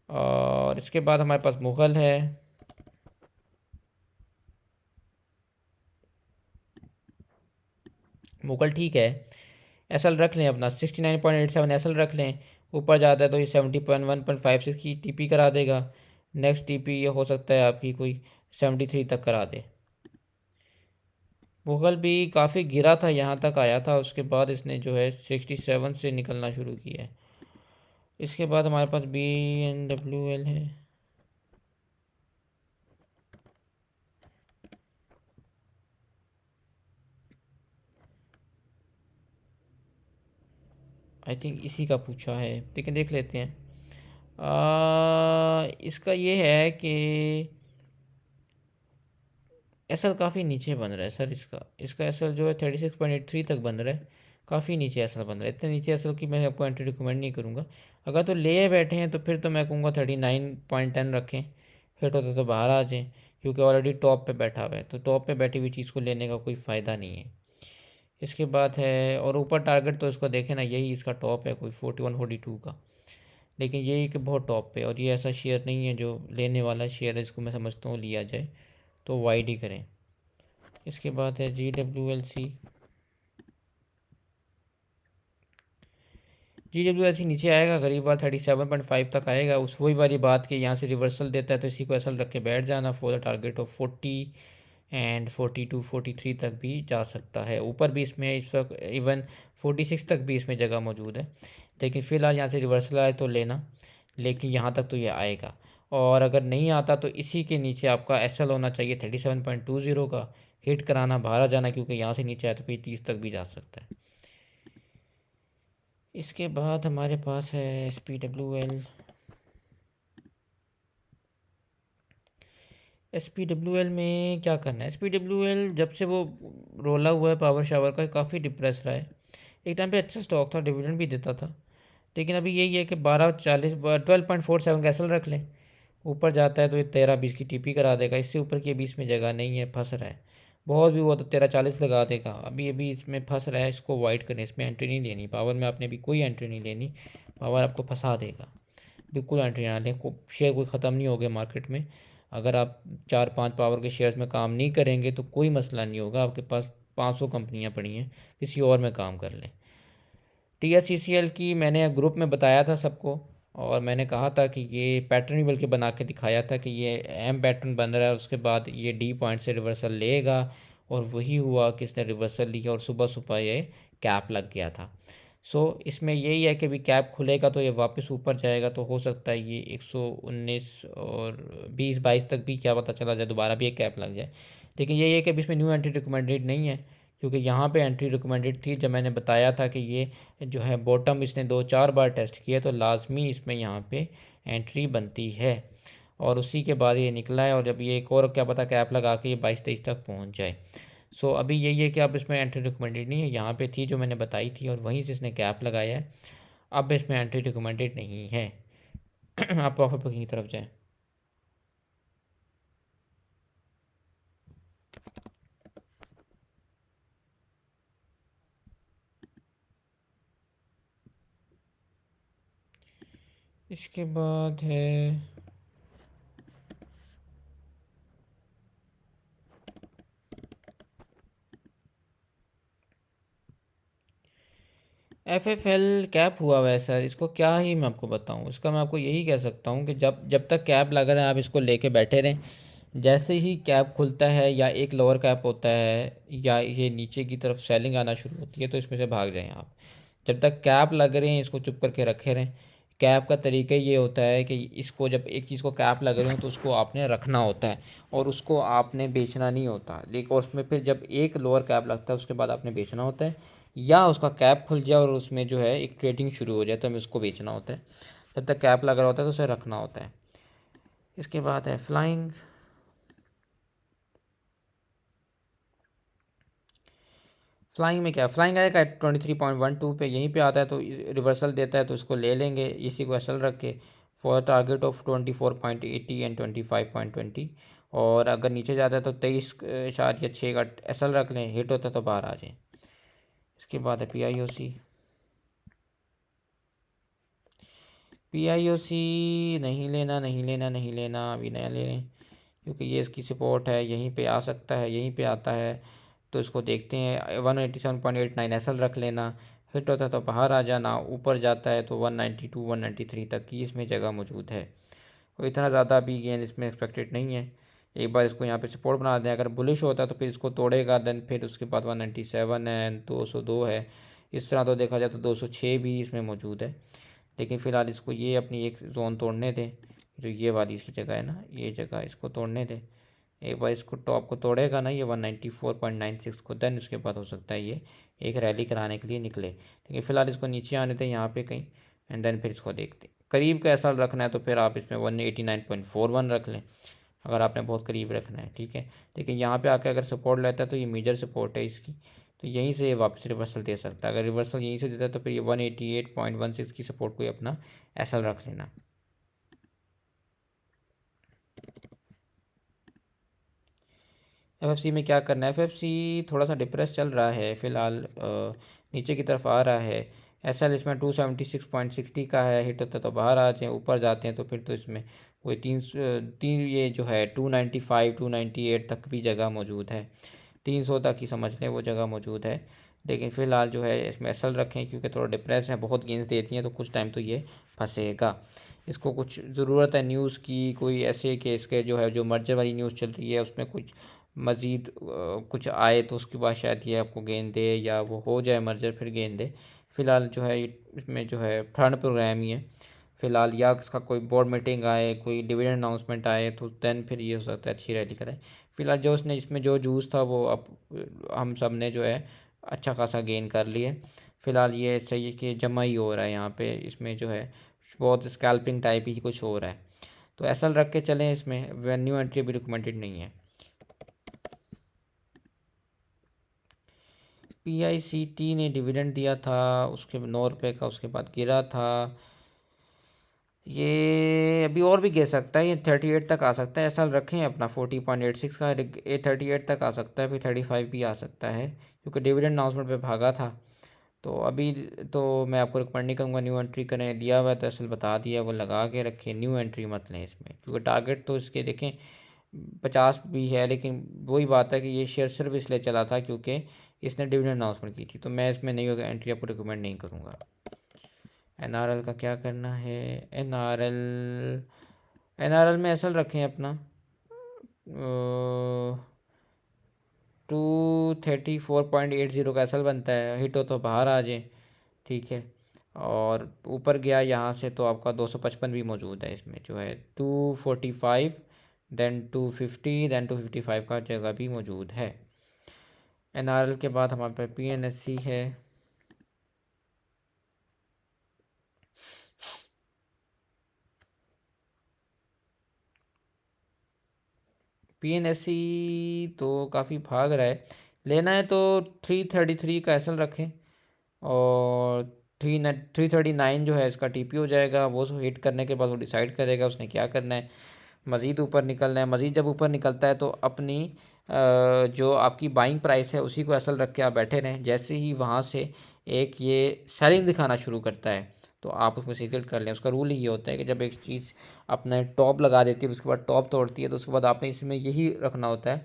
और इसके बाद हमारे पास मुगल है। मुगल ठीक है, एसल रख लें अपना 69.87 एसल रख लें, ऊपर जाता है तो ये 70.1.56 की TP करा देगा, नेक्स्ट TP ये हो सकता है आपकी कोई 73 तक करा दे। मुगल भी काफ़ी गिरा था, यहाँ तक आया था, उसके बाद इसने जो है 67 से निकलना शुरू किया है। इसके बाद हमारे पास BNWL है। आई थिंक इसी का पूछा है, लेकिन देख लेते हैं। इसका ये है कि एसएल काफ़ी नीचे बन रहा है सर, इसका इसका एसएल जो है 36.83 तक बन रहा है, काफ़ी नीचे एसएल बन रहा है, इतने नीचे एसएल की मैं आपको एंट्री रिकमेंड नहीं करूँगा। अगर तो ले बैठे हैं तो फिर तो मैं कहूँगा 39.10 रखें, हिट होता तो बाहर आ जाएँ, क्योंकि ऑलरेडी टॉप पे बैठा हुआ है, तो टॉप पे बैठी हुई चीज़ को लेने का कोई फ़ायदा नहीं है। इसके बाद है, और ऊपर टारगेट तो इसको देखें ना, यही इसका टॉप है कोई 41-42 का, लेकिन ये कि बहुत टॉप पे, और ये ऐसा शेयर नहीं है जो लेने वाला शेयर है, इसको मैं समझता हूँ लिया जाए तो वाइड ही करें। इसके बाद है GWLC। GWLC नीचे आएगा, करीब बार 37.5 तक आएगा। उस वही वाली बात कि यहाँ से रिवर्सल देता है तो इसी को एसल रख के बैठ जाना for the target of 40 and 42 43 तक भी जा सकता है। ऊपर भी इसमें इस वक्त इवन 46 तक भी इसमें जगह मौजूद है, लेकिन फ़िलहाल यहाँ से रिवर्सल आए तो लेना, लेकिन यहाँ तक तो ये आएगा। और अगर नहीं आता तो इसी के नीचे आपका एसएल होना चाहिए 37.20 का, हिट कराना, बाहर आ जाना, क्योंकि यहाँ से नीचे आए तो फिर 30 तक भी जा सकता है। इसके बाद हमारे पास है SPWL। SPWL में क्या करना है? SPWL जब से वो रोला हुआ है पावर शावर का, काफ़ी डिप्रेस रहा है। एक टाइम पे अच्छा स्टॉक था, डिविडेंड भी देता था, लेकिन अभी यही है कि 12.40 12.47 का एसल रख लें। ऊपर जाता है तो ये 13-20 की टीपी करा देगा, इससे ऊपर की अभी इसमें जगह नहीं है, फंस रहा है। बहुत भी हुआ तो 13-40 लगा देगा। अभी अभी इसमें फंस रहा है, इसको अवॉइड करें, इसमें एंट्री नहीं लेनी। पावर में आपने अभी कोई एंट्री नहीं लेनी, पावर आपको फंसा देगा। बिल्कुल एंट्री ना लें, शेयर कोई ख़त्म नहीं हो गया मार्केट में। अगर आप 4-5 पावर के शेयर्स में काम नहीं करेंगे तो कोई मसला नहीं होगा, आपके पास 500 कंपनियां पड़ी हैं, किसी और में काम कर लें। TSCCL की मैंने ग्रुप में बताया था सबको, और मैंने कहा था कि ये पैटर्न भी बल्कि बना के दिखाया था कि ये एम पैटर्न बन रहा है, उसके बाद ये डी पॉइंट से रिवर्सल लेगा, और वही हुआ कि इसने रिवर्सल लिया और सुबह सुबह ये कैप लग गया था। इसमें यही है कि अभी कैप खुलेगा तो ये वापस ऊपर जाएगा, तो हो सकता है ये 119 और 20-22 तक भी क्या पता चला जाए, दोबारा भी एक कैप लग जाए। लेकिन यही है कि अभी इसमें न्यू एंट्री रिकमेंडेड नहीं है, क्योंकि यहाँ पे एंट्री रिकमेंडेड थी जब मैंने बताया था कि ये जो है बॉटम इसने 2-4 बार टेस्ट किया, तो लाजमी इसमें यहाँ पे एंट्री बनती है, और उसी के बाद ये निकला है। और जब ये एक और क्या पता कैप लगा के ये 22-23 तक पहुँच जाए। अभी यही है कि अब इसमें एंट्री रिकमेंडेड नहीं है, यहाँ पे थी जो मैंने बताई थी और वहीं से इसने कैप लगाया है। अब इसमें एंट्री रिकमेंडेड नहीं है। आप प्रॉफिट बुकिंग की तरफ जाएँ। इसके बाद है FFL कैप हुआ हुआ है सर, इसको क्या ही मैं आपको बताऊं। इसका मैं आपको यही कह सकता हूं कि जब जब तक कैप लग रहा है आप इसको लेके बैठे रहें। जैसे ही कैप खुलता है या एक लोअर कैप होता है या ये नीचे की तरफ सेलिंग आना शुरू होती है तो इसमें से भाग जाएं आप। जब तक कैप लग रहे हैं इसको चुप करके रखे रहें। कैप का तरीका ये होता है कि इसको जब एक चीज़ को कैप लग रहे हो तो उसको आपने रखना होता है, और उसको आपने बेचना नहीं होता। लेकिन उसमें फिर जब एक लोअर कैप लगता है उसके बाद आपने बेचना होता है, या उसका कैप खुल जाए और उसमें जो है एक ट्रेडिंग शुरू हो जाए तो हमें उसको बेचना होता है। जब तक कैप लगा रहा होता है तो उसे रखना होता है। इसके बाद है फ्लाइंग। फ्लाइंग में क्या, फ्लाइंग आएगा 23.12 पे, यहीं पे आता है तो रिवर्सल देता है तो इसको ले लेंगे, इसी को एसल रख के फॉर टारगेट ऑफ 24.80 एंड 25.20। और अगर नीचे जाता है तो 23.6 का एसल रख लें, हिट होता है तो बाहर आ जाए। इसके बाद है PIOC। नहीं लेना, नहीं लेना, नहीं लेना, अभी नया ले लें, क्योंकि ये इसकी सपोर्ट है, यहीं पे आ सकता है, यहीं पे आता है तो इसको देखते हैं। 187.89 एसएल रख लेना, हिट होता है तो बाहर आ जाना, ऊपर जाता है तो 192 193 तक की इसमें जगह मौजूद है। और इतना ज़्यादा भी गेन इसमें एक्सपेक्टेड नहीं है। एक बार इसको यहाँ पे सपोर्ट बना दें, अगर बुलिश होता है तो फिर इसको तोड़ेगा, देन फिर उसके बाद 197 है, 202 है। इस तरह तो देखा जाए तो 206 भी इसमें मौजूद है। लेकिन फ़िलहाल इसको ये अपनी एक जोन तोड़ने दें, जो ये वाली इसकी जगह है ना, ये जगह इसको तोड़ने दें। एक बार इसको टॉप को तोड़ेगा ना ये 194.96 को, देन उसके बाद हो सकता है ये एक रैली कराने के लिए निकले। लेकिन फ़िलहाल इसको नीचे आने दें यहाँ पे कहीं, एंड देन फिर इसको देखते हैं। करीब का ऐसा रखना है तो फिर आप इसमें 189.41 रख लें, अगर आपने बहुत करीब रखना है, ठीक है। लेकिन यहाँ पे आके अगर सपोर्ट लेता है तो ये मेजर सपोर्ट है इसकी, तो यहीं से ये वापस रिवर्सल दे सकता है। अगर रिवर्सल यहीं से देता है तो फिर ये 188.16 की सपोर्ट को अपना ऐसा रख लेना। FFC में क्या करना है, FFC थोड़ा सा डिप्रेस चल रहा है फ़िलहाल, नीचे की तरफ आ रहा है। SL इसमें 276.60 का है, हिट होता है तो बाहर आ जाए, ऊपर जाते हैं तो फिर तो इसमें कोई तीन ये जो है 295 298 तक भी जगह मौजूद है, 300 तक ही समझ लें वो जगह मौजूद है। लेकिन फ़िलहाल जो है इसमें एसल रखें क्योंकि थोड़ा डिप्रेस है, बहुत गेंस देती हैं तो कुछ टाइम तो ये फंसेगा। इसको कुछ ज़रूरत है न्यूज़ की, कोई ऐसे कि इसके जो है जो मर्जर वाली न्यूज़ चल रही है उसमें कुछ मज़ीद कुछ आए तो उसके बाद शायद ये आपको गेंद दे, या वो हो जाए मर्जर फिर गेंद दे। फ़िलहाल जो है इसमें जो है फंड प्रोग्राम ही है फ़िलहाल, या इसका कोई बोर्ड मीटिंग आए, कोई डिविडेंड अनाउंसमेंट आए तो दैन फिर ये हो सकता है अच्छी रैली कराए। फ़िलहाल जो उसने इसमें जो जूस था वो अब हम सब ने जो है अच्छा खासा गेन कर लिए। फ़िलहाल ये सही है कि जमा ही हो रहा है यहाँ पे, इसमें जो है बहुत स्कैल्पिंग टाइप ही कुछ हो रहा है, तो ऐसा रख के चलें। इसमें न्यू एंट्री भी रिकमेंडेड नहीं है। PICT ने डिविडेंड दिया था उसके 9 रुपये का, उसके बाद गिरा था। ये अभी और भी गिर सकता है, ये 38 तक आ सकता है। ऐसा रखें अपना 40.86 का, ये 38 तक आ सकता है, फिर 35 भी आ सकता है क्योंकि डिविडेंड अनाउंसमेंट पे भागा था। तो अभी तो मैं आपको रिकमेंड नहीं करूँगा न्यू एंट्री करें, लिया हुआ है तो असल बता दिया, वो लगा के रखें, न्यू एंट्री मत लें इसमें क्योंकि टारगेट तो इसके देखें 50 भी है, लेकिन वही बात है कि ये शेयर सिर्फ इसलिए चला था क्योंकि इसने डिविडेंड अनाउंसमेंट की थी, तो मैं इसमें नहीं होगा एंट्री आपको रिकमेंड नहीं करूँगा। NRL का क्या करना है? NRL में असल रखें अपना 234.80 का असल बनता है, हिट हो तो बाहर आ जाए, ठीक है। और ऊपर गया यहाँ से तो आपका 255 भी मौजूद है, इसमें जो है 245 दैन 250 दैन 255 का जगह भी मौजूद है। NRL के बाद हमारे पास PNSC है। PNSC तो काफ़ी भाग रहा है, लेना है तो 333 का एसल रखें और 339 जो है इसका TP हो जाएगा। वो हिट करने के बाद वो डिसाइड करेगा उसने क्या करना है, मज़ीद ऊपर निकलना है। मज़ीद जब ऊपर निकलता है तो अपनी जो आपकी बाइंग प्राइस है उसी को असल रख के आप बैठे रहें। जैसे ही वहाँ से एक ये सेलिंग दिखाना शुरू करता है तो आप उसमें सीक्रेट कर लें। उसका रूल ही ये होता है कि जब एक चीज़ अपने टॉप लगा देती है उसके बाद टॉप तोड़ती है तो उसके बाद आपने इसमें यही रखना होता है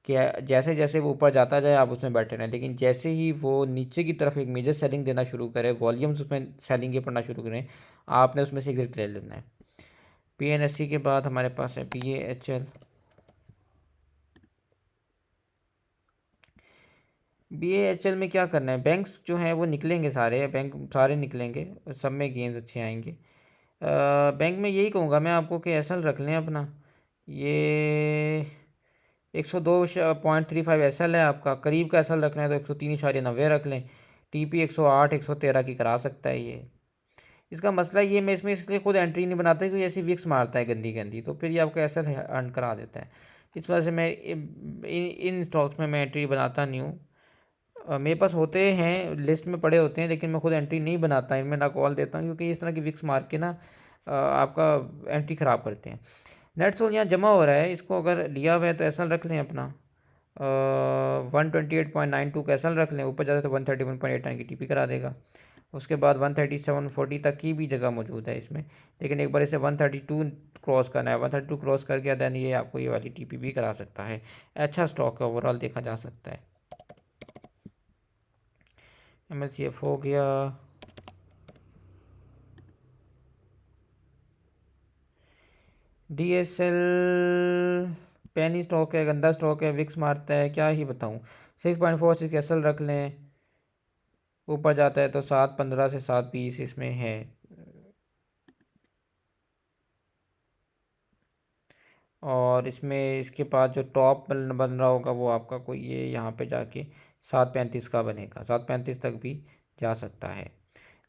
कि जैसे जैसे वो ऊपर जाता जाए आप उसमें बैठे रहें, लेकिन जैसे ही वो नीचे की तरफ एक मेजर सेलिंग देना शुरू करे, वॉल्यूम्स उसमें सेलिंग के पड़ना शुरू करें, आपने उसमें से एग्जिट ले लेना है। PNSC के बाद हमारे पास है BAHL। BAHL में क्या करना है, बैंक्स जो हैं वो निकलेंगे, सारे बैंक सारे निकलेंगे, सब में गेंस अच्छे आएंगे। बैंक में यही कहूँगा मैं आपको कि एसल रख लें अपना, ये 102.35 एसल है आपका, करीब का एसल रखना है तो 103.90 रख लें। TP 108 113 की करा सकता है ये। इसका मसला ये, मैं इसमें इसलिए खुद एंट्री नहीं बनाता क्योंकि ऐसी विक्स मारता है गंदी गंदी, तो फिर ये आपको एसल अर्न करा देता है। इस वजह से मैं इन स्टॉक्स में मैं एंट्री बनाता नहीं हूँ। मेरे पास होते हैं, लिस्ट में पड़े होते हैं, लेकिन मैं खुद एंट्री नहीं बनाता, इनमें ना कॉल देता हूँ क्योंकि इस तरह की विक्स मार के ना आपका एंट्री ख़राब करते हैं। नेट सोल यहाँ जमा हो रहा है, इसको अगर लिया हुआ है तो ऐसा रख लें अपना 128.92 का ऐसा रख लें, ऊपर जाता तो 131.89 की TP करा देगा। उसके बाद 137.40 तक की भी जगह मौजूद है इसमें, लेकिन एक बार इसे 132 क्रॉस करना है, 132 क्रॉस कर गया दैन ये आपको ये वाली TP भी करा सकता है। अच्छा स्टॉक है, ओवरऑल देखा जा सकता है। MLCF हो गया। DSL पेनी स्टॉक है, गंदा स्टॉक है, विक्स मारता है, क्या ही बताऊँ। 6.46 एसल रख लें, ऊपर जाता है तो 7.15 से 7.20 इसमें है। और इसमें इसके पास जो टॉप बन रहा होगा वो आपका कोई ये यहाँ पे जाके 7.35 का बनेगा, 7.35 तक भी जा सकता है।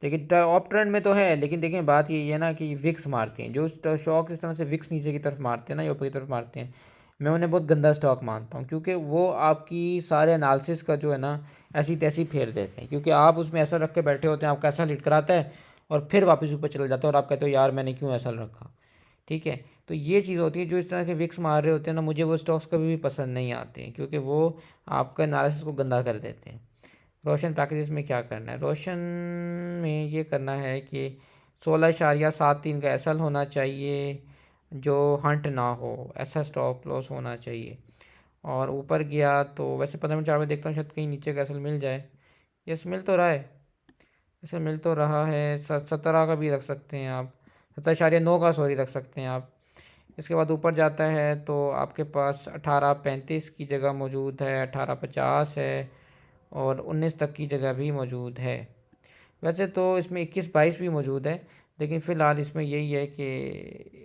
लेकिन ऑप ट्रेंड में तो है, लेकिन देखें बात यही है ना कि विक्स मारते हैं जो स्टॉक इस तरह से विक्स नीचे की तरफ मारते हैं ना या ऊपर की तरफ मारते हैं, मैं उन्हें बहुत गंदा स्टॉक मानता हूँ क्योंकि वो आपकी सारे एनालिसिस का जो है ना ऐसी तैसी फेर देते हैं। क्योंकि आप उसमें ऐसा रख के बैठे होते हैं, आपका ऐसा हिट कराता है और फिर वापस ऊपर चला जाता है और आप कहते हो यार मैंने क्यों ऐसा रखा, ठीक है। तो ये चीज़ होती है, जो इस तरह के विक्स मार रहे होते हैं ना, मुझे वो स्टॉक्स कभी भी पसंद नहीं आते हैं क्योंकि वो आपका एनालिसिस को गंदा कर देते हैं। रोशन पैकेजेस में क्या करना है, रोशन में ये करना है कि 16.73 का एसएल होना चाहिए, जो हंट ना हो, ऐसा स्टॉप लॉस होना चाहिए। और ऊपर गया तो वैसे 15 मिनट चार्ट में देखता हूँ शायद कहीं नीचे का एसएल मिल जाए। यस, मिल तो रहा है, ऐसे मिल तो रहा है। 17 का भी रख सकते हैं आप, 17.9 का सॉरी रख सकते हैं आप। इसके बाद ऊपर जाता है तो आपके पास 18.35 की जगह मौजूद है, 18.50 है, और 19 तक की जगह भी मौजूद है। वैसे तो इसमें 21-22 भी मौजूद है, लेकिन फ़िलहाल इसमें यही है कि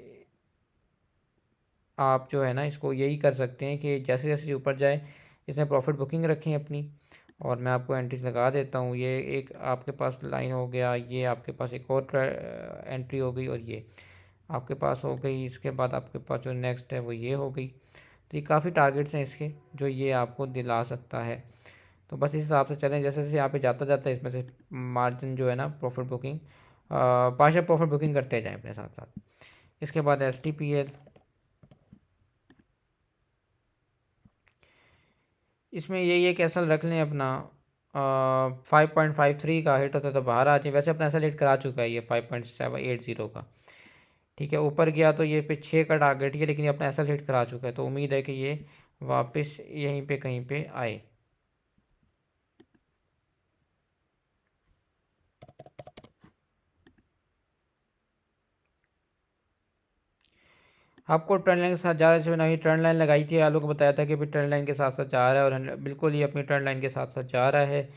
आप जो है ना इसको यही कर सकते हैं कि जैसे जैसे ऊपर जाए इसमें प्रॉफिट बुकिंग रखें अपनी। और मैं आपको एंट्री लगा देता हूँ। ये एक आपके पास लाइन हो गया, ये आपके पास एक और एंट्री हो गई, और ये आपके पास हो गई। इसके बाद आपके पास जो नेक्स्ट है वो ये हो गई। तो ये काफ़ी टारगेट्स हैं इसके जो ये आपको दिला सकता है। तो बस इस हिसाब से चलें, जैसे जैसे यहाँ पे जाता जाता है इसमें से मार्जिन जो है ना profit booking, partial profit booking करते जाएं अपने साथ साथ। इसके बाद STPL, इसमें यही एक एसल रख लें अपना, 5.53 का हिट होता है तो बाहर आ जाए। वैसे अपना एसल हिट करा चुका है ये 5.780 का, ठीक है। ऊपर गया तो ये पे 6 का टारगेट है, लेकिन ये अपना एसल हिट करा चुका है, तो उम्मीद है कि ये वापस यहीं पे कहीं पे आए। आपको ट्रेंड लाइन के साथ जा रहे थे, मैंने ट्रेंड लाइन लगाई थी, आलू को बताया था कि भाई ट्रेंड लाइन के साथ साथ जा रहा है, और बिल्कुल ये अपनी ट्रेंड लाइन के साथ साथ जा रहा है।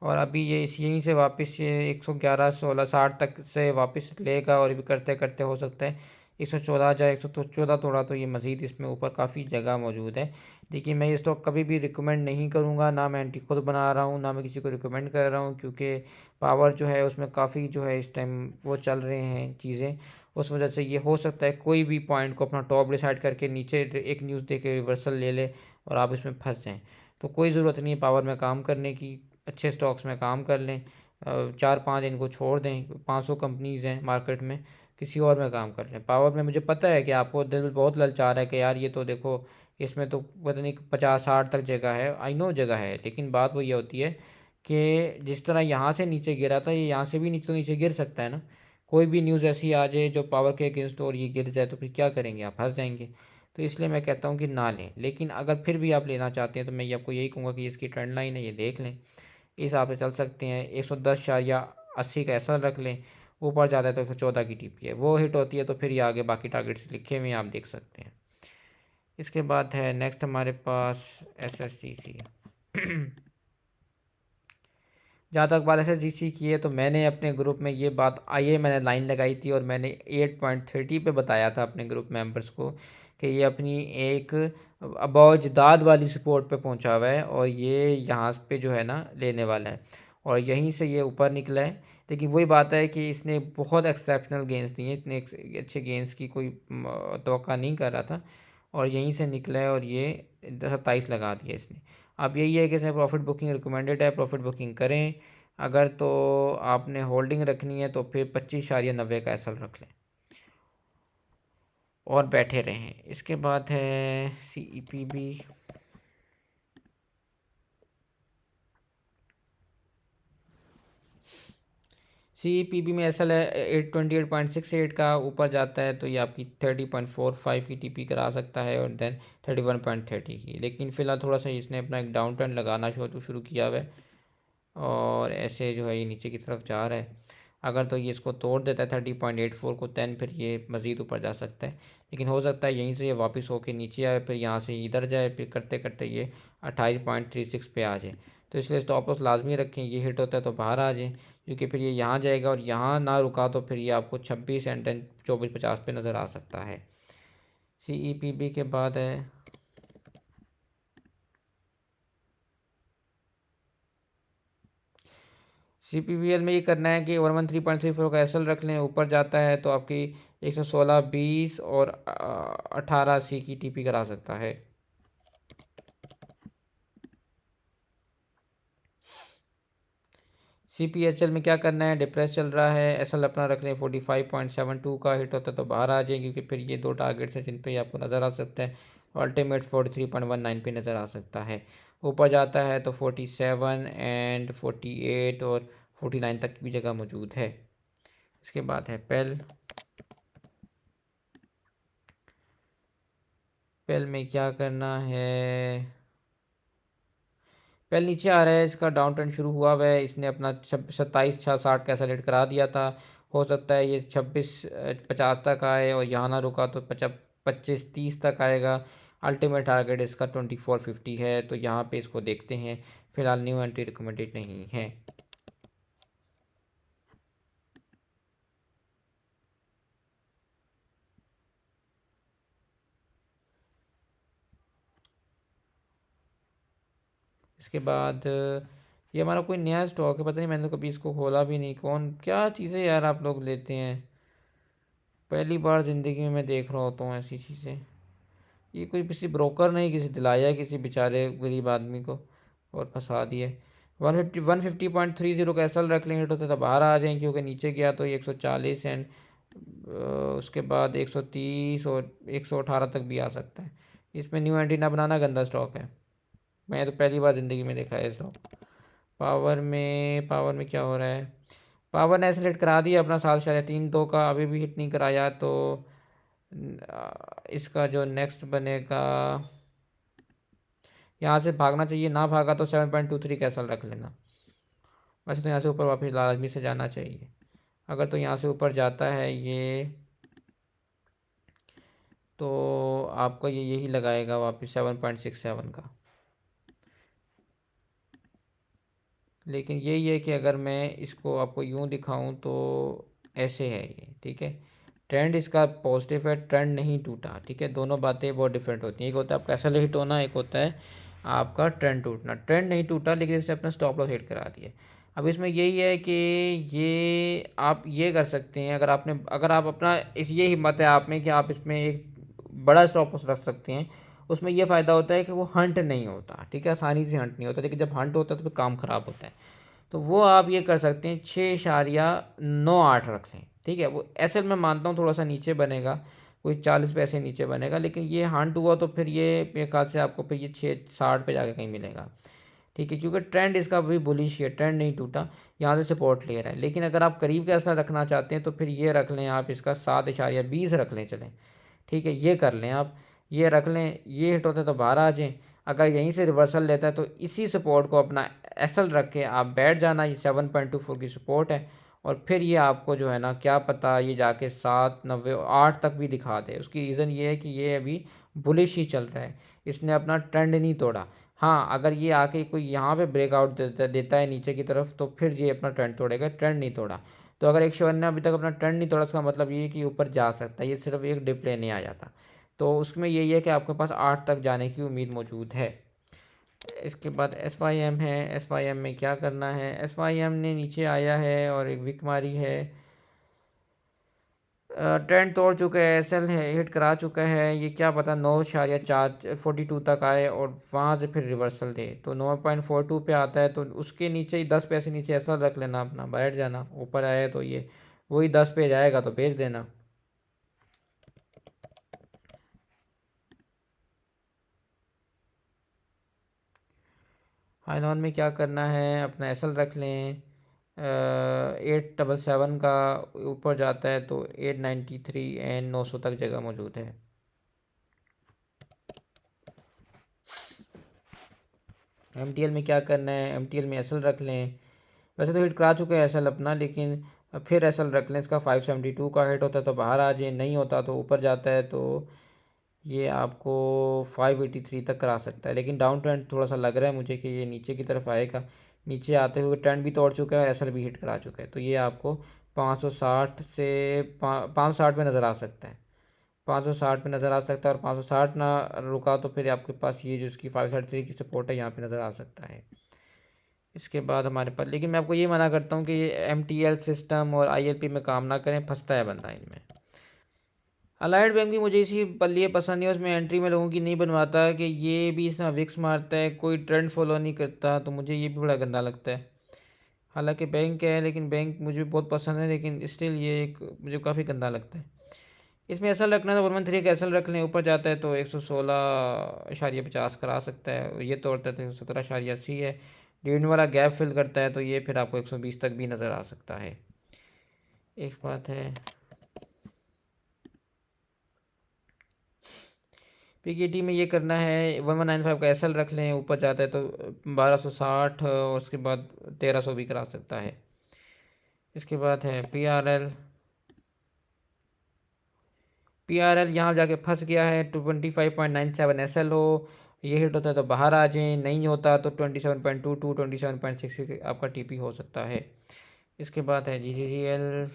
और अभी ये इस यहीं से वापस ये 111.1660 तक से वापस लेगा, और भी करते करते हो सकता है 114 जाए, 114 थोड़ा, तो ये मज़ीद इसमें ऊपर काफ़ी जगह मौजूद है। देखिए, मैं ये स्टॉक कभी भी रिकमेंड नहीं करूँगा, ना मैं एंटी खुद बना रहा हूँ, ना मैं किसी को रिकमेंड कर रहा हूँ, क्योंकि पावर जो है उसमें काफ़ी जो है इस टाइम वो चल रहे हैं चीज़ें। उस वजह से ये हो सकता है कोई भी पॉइंट को अपना टॉप डिसाइड करके नीचे एक न्यूज़ दे के रिवर्सल ले ले और आप इसमें फंस जाएं। तो कोई ज़रूरत नहीं है पावर में काम करने की, अच्छे स्टॉक्स में काम कर लें। 4-5 इनको छोड़ दें, 500 कंपनीज़ हैं मार्केट में, किसी और में काम कर लें। पावर में मुझे पता है कि आपको दिल बहुत ललचा रहा है कि यार ये तो देखो इसमें तो पता नहीं 50-60 तक जगह है। आई नो जगह है, लेकिन बात वो ये होती है कि जिस तरह यहाँ से नीचे गिरा था, ये यहाँ से भी नीचे नीचे गिर सकता है ना। कोई भी न्यूज़ ऐसी आ जाए जो पावर के अगेंस्ट और ये गिर जाए, तो फिर क्या करेंगे, आप फंस जाएंगे। तो इसलिए मैं कहता हूँ कि ना लें, लेकिन अगर फिर भी आप लेना चाहते हैं तो मैं ये आपको यही कहूँगा कि इसकी ट्रेंड लाइन है, ये देख लें, इस हिसाब से चल सकते हैं। 110.80 का ऐसा रख लें। ऊपर जाता है तो 114 की टीपी है, वो हिट होती है तो फिर ये आगे बाकी टारगेट्स लिखे हुए हैं, आप देख सकते हैं। इसके बाद है नेक्स्ट हमारे पास SSGC। जहाँ तक बात SSGC की है, तो मैंने अपने ग्रुप में ये बात आइए मैंने लाइन लगाई थी, और मैंने 8.30 पे बताया था अपने ग्रुप मेंबर्स को कि ये अपनी एक अबौजदाद वाली सपोर्ट पे पहुंचा हुआ है, और ये यहाँ पे जो है ना लेने वाला है, और यहीं से ये ऊपर निकला है। लेकिन वही बात है कि इसने बहुत एक्सेप्शनल गेंस दिए, इतने अच्छे गेंस की कोई तवक्का नहीं कर रहा था, और यहीं से निकला है, और ये 27 लगा दिया इसने। अब यही है कि इसमें प्रॉफिट बुकिंग रिकमेंडेड है, प्रॉफिट बुकिंग करें। अगर तो आपने होल्डिंग रखनी है तो फिर 25.90 का एसल रख लें और बैठे रहें। इसके बाद है CEPB। CEPB में एसल है 828.68 का, ऊपर जाता है तो ये आपकी 30.45 की टीपी करा सकता है, और देन 31.30 की। लेकिन फ़िलहाल थोड़ा सा इसने अपना एक डाउन ट्रेंड लगाना शुरू किया हुआ है, और ऐसे जो है ये नीचे की तरफ जा रहा है। अगर तो ये इसको तोड़ देता है 30.84 को, दैन फिर ये मज़ीद ऊपर जा सकता है। लेकिन हो सकता है यहीं से ये वापस होके नीचे आए, फिर यहाँ से इधर जाए, फिर करते करते ये 28.36 पे आ जाए। तो इसलिए स्टॉप लॉस लाजमी रखें, ये हिट होता है तो बाहर आ जाए, क्योंकि फिर ये यहाँ जाएगा, और यहाँ ना रुका तो फिर ये आपको 26 एंड देन 24.50 पे नज़र आ सकता है। CEPB के बाद है CPBL में ये करना है कि 113.34 का एसल रख लें। ऊपर जाता है तो आपकी 116.20 और 18.80 की टीपी करा सकता है। CPHL में क्या करना है, डिप्रेस चल रहा है, एसल अपना रख लें 45.72 का, हिट होता है तो बाहर आ जाए, क्योंकि फिर ये दो टारगेट्स हैं जिन पे आपको नज़र आ सकता है। अल्टीमेट 43.19 पे नज़र आ सकता है। ऊपर जाता है तो 47 एंड 48 और 49 तक की भी जगह मौजूद है। इसके बाद है पेल। पेल में क्या करना है, पहले नीचे आ रहा है, इसका डाउन ट्रेंड शुरू हुआ हुआ है, इसने अपना 27,60 का सेलेक्ट करा दिया था। हो सकता है ये 26,50 तक आए और यहाँ ना रुका तो 25,30 तक आएगा। अल्टीमेट टारगेट इसका 2450 है, तो यहाँ पे इसको देखते हैं। फिलहाल न्यू एंट्री रिकमेंडेड नहीं है। इसके बाद ये हमारा कोई नया स्टॉक है, पता नहीं, मैंने तो कभी इसको खोला भी नहीं। कौन क्या चीज़ें यार आप लोग लेते हैं, पहली बार ज़िंदगी में मैं देख रहा होता हूँ ऐसी चीज़ें। ये कोई किसी ब्रोकर ने किसी दिलाया किसी बेचारे गरीब आदमी को और फंसा दिए। 150.30 का एसएल रख लेंगे तो बाहर आ जाएंगे, क्योंकि नीचे गया तो ये 140 एंड उसके बाद 130 और 118 तक भी आ सकता है। इसमें न्यू एंट्री ना बनाना, गंदा स्टॉक है, मैं तो पहली बार ज़िंदगी में देखा है स्टॉक। पावर में क्या हो रहा है, पावर ने सेलेक्ट करा दिया अपना 7.32 का, अभी भी हिट नहीं कराया। तो इसका जो नेक्स्ट बनेगा, यहाँ से भागना चाहिए, ना भागा तो 7.23 कैसल रख लेना। वैसे तो यहाँ से ऊपर वापस लाजमी से जाना चाहिए। अगर तो यहाँ से ऊपर जाता है ये, तो आपका ये यही लगाएगा वापस 7.67 का। लेकिन यही है कि अगर मैं इसको आपको यूँ दिखाऊं तो ऐसे है ये, ठीक है। ट्रेंड इसका पॉजिटिव है, ट्रेंड नहीं टूटा, ठीक है। दोनों बातें बहुत डिफरेंट होती हैं, एक होता है आपका ऐसा हिट होना, एक होता है आपका ट्रेंड टूटना। ट्रेंड नहीं टूटा लेकिन इससे अपना स्टॉप लॉस हिट करा दिया। अब इसमें यही है कि ये आप ये कर सकते हैं, अगर आप अपना ये हिम्मत है आप में कि आप इसमें एक बड़ा स्टॉप लॉस रख सकते हैं। उसमें यह फ़ायदा होता है कि वो हंट नहीं होता, ठीक है, आसानी से हंट नहीं होता। लेकिन जब हंट होता है तो फिर काम ख़राब होता है। तो वो आप ये कर सकते हैं, 6.98 रख लें, ठीक है। वो एसएल मैं मानता हूँ थोड़ा सा नीचे बनेगा, कोई 40 पैसे नीचे बनेगा, लेकिन ये हंट हुआ तो फिर ये मेरे ख्याल से आपको फिर ये 6.60 पे जाके कहीं मिलेगा, ठीक है। क्योंकि ट्रेंड इसका भी बुलिश है, ट्रेंड नहीं टूटा, यहाँ से सपोर्ट ले रहा है। लेकिन अगर आप करीब का ऐसा रखना चाहते हैं तो फिर ये रख लें आप, इसका 7.20 रख लें, चलें, ठीक है, ये कर लें आप, ये रख लें। ये हिट होता है तो बाहर आ जाएं। अगर यहीं से रिवर्सल लेता है तो इसी सपोर्ट को अपना एसएल रख के आप बैठ जाना। ये 7.24 की सपोर्ट है, और फिर ये आपको जो है ना, क्या पता ये जाके 7.98 तक भी दिखा दे। उसकी रीज़न ये है कि ये अभी बुलिश ही चल रहा है, इसने अपना ट्रेंड नहीं तोड़ा। हाँ, अगर ये आके कोई यहाँ पे ब्रेकआउट देता है नीचे की तरफ तो फिर ये अपना ट्रेंड तोड़ेगा, ट्रेंड नहीं तोड़ा। तो अगर 191 अभी तक अपना ट्रेंड नहीं तोड़ा, उसका मतलब ये है कि ऊपर जा सकता है, ये सिर्फ एक डिप लेने आ जाता। तो उसमें यही है कि आपके पास 8 तक जाने की उम्मीद मौजूद है। इसके बाद SYM है। SYM में क्या करना है, SYM ने नीचे आया है और एक विक मारी है, ट्रेंड तोड़ चुका है, एसएल है हिट करा चुका है। ये क्या पता 9.42 तक आए और वहाँ से फिर रिवर्सल दे, तो 9.42 पे आता है तो उसके नीचे ही 10 पैसे नीचे एसएल रख लेना, अपना बैठ जाना। ऊपर आया तो ये वही 10 पे जाएगा तो बेच देना। हाइनॉन में क्या करना है, अपना एसएल रख लें, 877 का ऊपर जाता है तो 893 एंड 900 तक जगह मौजूद है। एमटीएल में क्या करना है, एमटीएल में एसएल रख लें। वैसे तो हिट करा चुके हैं एसएल अपना, लेकिन फिर एसएल रख लें। इसका 572 का हिट होता है तो बाहर आ जाए, नहीं होता तो ऊपर जाता है तो ये आपको 583 तक करा सकता है। लेकिन डाउन ट्रेंड थोड़ा सा लग रहा है मुझे कि ये नीचे की तरफ आएगा। नीचे आते हुए ट्रेंड भी तोड़ चुका है और एसएल भी हिट करा चुका है, तो ये आपको 560 से 560 में नज़र आ सकता है। 560 पे नज़र आ सकता है, और 560 ना रुका तो फिर आपके पास ये जो इसकी 533 की सपोर्ट है यहाँ पे नज़र आ सकता है। इसके बाद हमारे पास, लेकिन मैं आपको ये मना करता हूँ कि ये एमटीएल सिस्टम और आईएलपी में काम ना करें, फंसता है बंदा इनमें। अलाइड बैंक भी मुझे इसी लिए पसंद नहीं है, उसमें एंट्री में लोगों की नहीं बनवाता कि ये भी इसमें विक्स मारता है, कोई ट्रेंड फॉलो नहीं करता, तो मुझे ये भी बड़ा गंदा लगता है। हालांकि बैंक है, लेकिन बैंक मुझे भी बहुत पसंद है, लेकिन स्टिल ये एक मुझे काफ़ी गंदा लगता है। इसमें एसल रखना है तो 113 का एसल रख लें, ऊपर जाता है तो 116.50 करा सकता है, ये तोड़ता है तो 117.80 है। डिविडेंड वाला गैप फिल करता है तो ये फिर आपको 120 तक भी नज़र आ सकता है। एक बात है, पीकेटी में ये करना है, 1195 का एसल रख लें, ऊपर जाता है तो 1260 और उसके बाद 1300 भी करा सकता है। इसके बाद है PRL। PRL यहाँ जाके फंस गया है, 225.97 SL हो, ये हिट होता है तो बाहर आ जाएं, नहीं होता तो 27.22 27.6 आपका TP हो सकता है। इसके बाद है GGGL।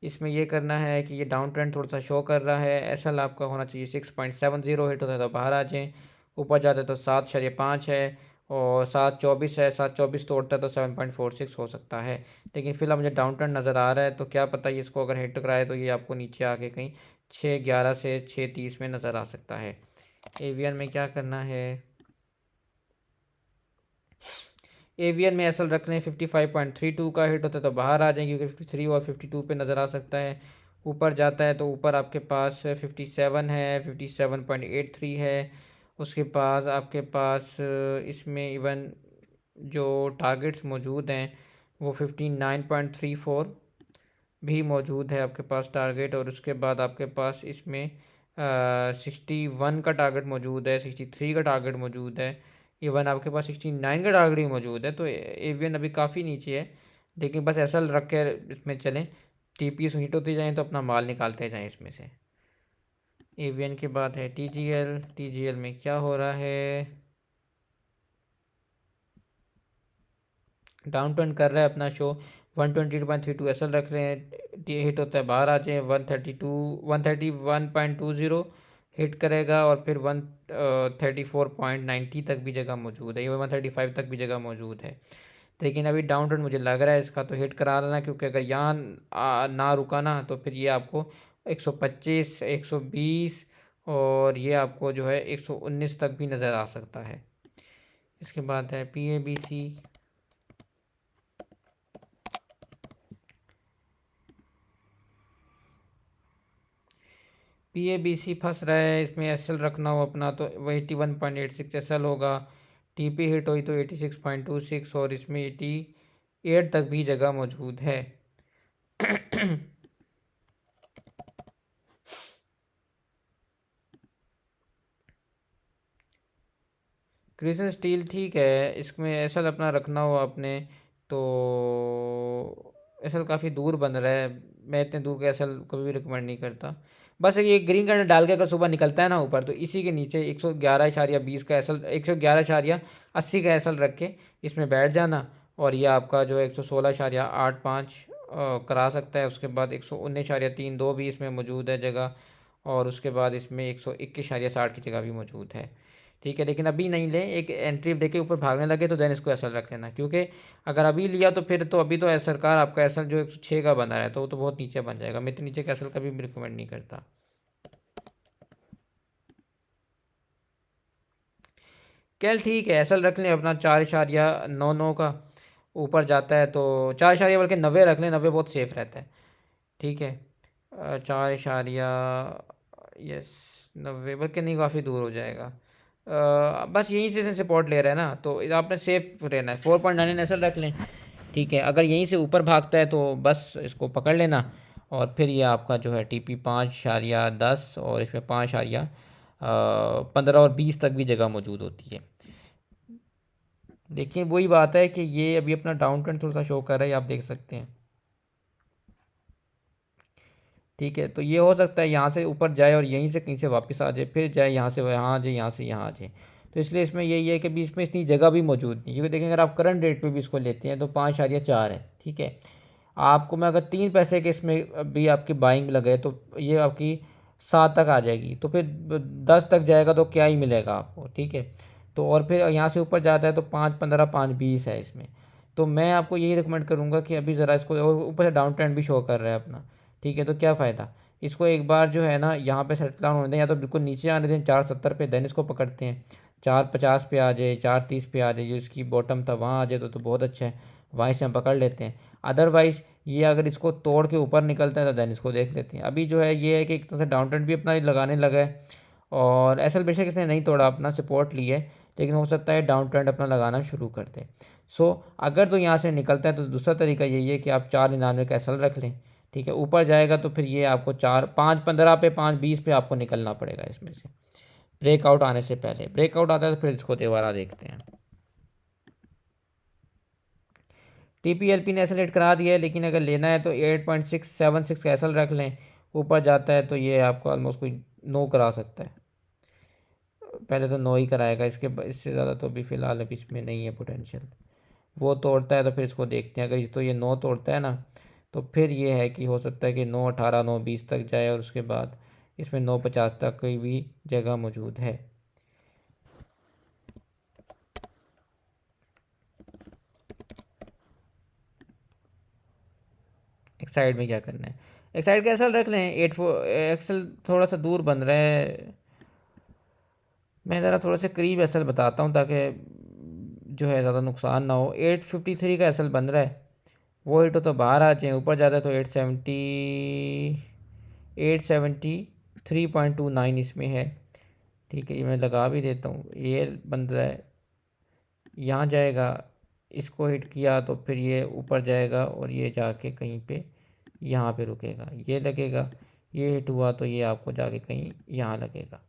इसमें ये करना है कि ये डाउन ट्रेंड थोड़ा सा शो कर रहा है, SL आपका होना चाहिए 6.70, हिट होता है तो बाहर आ जाएँ, ऊपर जाता है तो 7.5 है और 7.24 है, 7.24 तोड़ता है तो 7.46 हो सकता है। लेकिन फिलहाल मुझे डाउन ट्रेंड नज़र आ रहा है, तो क्या पता ये इसको अगर हिट कराए तो ये आपको नीचे आके कहीं 6.11 से 6.30 में नज़र आ सकता है। एवियन में क्या करना है, एवियन में एसल रख लें, 55.32 का हिट होता है तो बाहर आ जाएंगे क्योंकि 53 और 52 पे नज़र आ सकता है। ऊपर जाता है तो ऊपर आपके पास 57 है, 57.83 है। उसके पास आपके पास इसमें इवन जो टारगेट्स मौजूद हैं वो 59.34 भी मौजूद है आपके पास टारगेट, और उसके बाद आपके पास इसमें 61 का टारगेट मौजूद है, 63 का टारगेट मौजूद है, इवन आपके पास 69 का टारगेट भी मौजूद है। तो एवियन अभी काफ़ी नीचे है, लेकिन बस ऐसा रख के इसमें चलें, TPS हिट होती जाएँ तो अपना माल निकालते जाएँ इसमें से। एवियन के बाद है TGL। TGL में क्या हो रहा है, डाउन टर्न कर रहा है अपना शो, 128.32 SL रख रहे हैं, हिट होता है बाहर आ जाए, 131.20 हिट करेगा और फिर 134.90 तक भी जगह मौजूद है, ये 135 तक भी जगह मौजूद है। लेकिन अभी डाउन टर्न मुझे लग रहा है इसका, तो हिट करा लेना, क्योंकि अगर यहाँ ना रुका ना तो फिर ये आपको 125 120 और ये आपको जो है 119 तक भी नज़र आ सकता है। इसके बाद है PABC। PABC फंस रहा है, इसमें SL रखना हो अपना तो 81.86 SL होगा, TP हिट हुई तो 86.26 और इसमें 88 तक भी जगह मौजूद है। क्रिसन स्टील ठीक है, इसमें एसल अपना रखना हो आपने तो एसल काफ़ी दूर बन रहा है, मैं इतने दूर का एसल कभी भी रिकमेंड नहीं करता। बस ये ग्रीन कार्ड डाल के अगर सुबह निकलता है ना ऊपर, तो इसी के नीचे 111.20 का एसल, 111.80 का एसल रख के इसमें बैठ जाना, और ये आपका जो है 116.85 करा सकता है। उसके बाद 119.32 भी इसमें मौजूद है जगह, और उसके बाद इसमें 121.60 की जगह भी मौजूद है। ठीक है, लेकिन अभी नहीं लें, एक एंट्री देके ऊपर भागने लगे तो देन इसको एसल रख लेना, क्योंकि अगर अभी लिया तो फिर तो अभी तो सरकार आपका एसल जो 106 का बना है तो वो तो बहुत नीचे बन जाएगा, मैं इतने नीचे का एसल कभी भी रिकमेंड नहीं करता। कैल ठीक है, एसल रख लें अपना 4.99 का, ऊपर जाता है तो 4 बल्कि 90 रख लें, 90 बहुत सेफ रहता है। ठीक है, 4 यस 90 बल्कि नहीं, काफ़ी दूर हो जाएगा। बस यहीं से सपोर्ट ले रहा है ना, तो आपने सेफ रहना है, 4.99 एसल रख लें। ठीक है, अगर यहीं से ऊपर भागता है तो बस इसको पकड़ लेना, और फिर ये आपका जो है TP 5.10 और इसमें 5.15 और 20 तक भी जगह मौजूद होती है। देखिए वही बात है कि ये अभी अपना डाउन ट्रेंड थोड़ा सा शो कर रहा है, आप देख सकते हैं। ठीक है, तो ये हो सकता है यहाँ से ऊपर जाए और यहीं से कहीं से वापस आ जाए, फिर जाए यहाँ से यहाँ आ जाए, यहाँ से यहाँ आ जाए। तो इसलिए इसमें यही है कि भी इसमें इतनी जगह भी मौजूद नहीं, क्योंकि देखें अगर आप करंट रेट पे भी इसको लेते हैं तो 5.4 है। ठीक है, आपको मैं अगर 3 पैसे के इसमें भी आपकी बाइंग लगे तो ये आपकी 7 तक आ जाएगी, तो फिर 10 तक जाएगा तो क्या ही मिलेगा आपको। ठीक है, तो और फिर यहाँ से ऊपर जाता है तो 5.15 5.20 है इसमें। तो मैं आपको यही रिकमेंड करूँगा कि अभी ज़रा इसको, और ऊपर से डाउन ट्रेंड भी शो कर रहा है अपना। ठीक है, तो क्या फ़ायदा, इसको एक बार जो है ना यहाँ पे सेटल डाउन होने दें, या तो बिल्कुल नीचे आने दें 4.70 पे, देन इसको पकड़ते हैं 4.50 पे आ जाए, 4.30 पे आ जाए, जो इसकी बॉटम था वहाँ आ जाए तो बहुत अच्छा है। वहीं से हम पकड़ लेते हैं। अदरवाइज़ ये अगर इसको तोड़ के ऊपर निकलता है तो देन इसको देख लेते हैं। अभी जो है ये है कि एक तरह से डाउन ट्रेंड भी अपना लगाने लगा है, और एसएल बेशक इसने नहीं तोड़ा, अपना सपोर्ट लिए, लेकिन हो सकता है डाउन ट्रेंड अपना लगाना शुरू कर दे। सो अगर तो यहाँ से निकलता है तो दूसरा तरीका यही है कि आप 499 का एसएल रख लें। ठीक है, ऊपर जाएगा तो फिर ये आपको 5.15 पे 5.20 पे आपको निकलना पड़ेगा इसमें से, ब्रेकआउट आने से पहले। ब्रेकआउट आता है तो फिर इसको दोबारा देखते हैं। टीपीएलपी ने एसएल हिट करा दिया है, लेकिन अगर लेना है तो 8.676 का एसएल रख लें। ऊपर जाता है तो ये आपको ऑलमोस्ट कोई 9 करा सकता है। पहले तो 9 ही कराएगा, इससे ज़्यादा तो अभी फ़िलहाल अभी इसमें नहीं है पोटेंशियल। वो तोड़ता है तो फिर इसको देखते हैं। अगर तो ये 9 तोड़ता है ना, तो फिर ये है कि हो सकता है कि 9.18 9.20 तक जाए, और उसके बाद इसमें 9.50 तक की भी जगह मौजूद है। एक साइड में क्या करना है, एक साइड का एसएल रख लें। एक्सल थोड़ा सा दूर बन रहा है, मैं ज़रा थोड़ा सा करीब एसएल बताता हूँ ताकि जो है ज़्यादा नुकसान ना हो। 853 का एसएल बन रहा है, वो हिट तो बाहर आ जाए। ऊपर जाता है तो 873.29 इसमें है। ठीक है, ये मैं लगा भी देता हूँ। ये बन रहा है, यहाँ जाएगा, इसको हिट किया तो फिर ये ऊपर जाएगा और ये जाके कहीं पे यहाँ पे रुकेगा, ये लगेगा। ये हिट हुआ तो ये आपको जाके कहीं यहाँ लगेगा,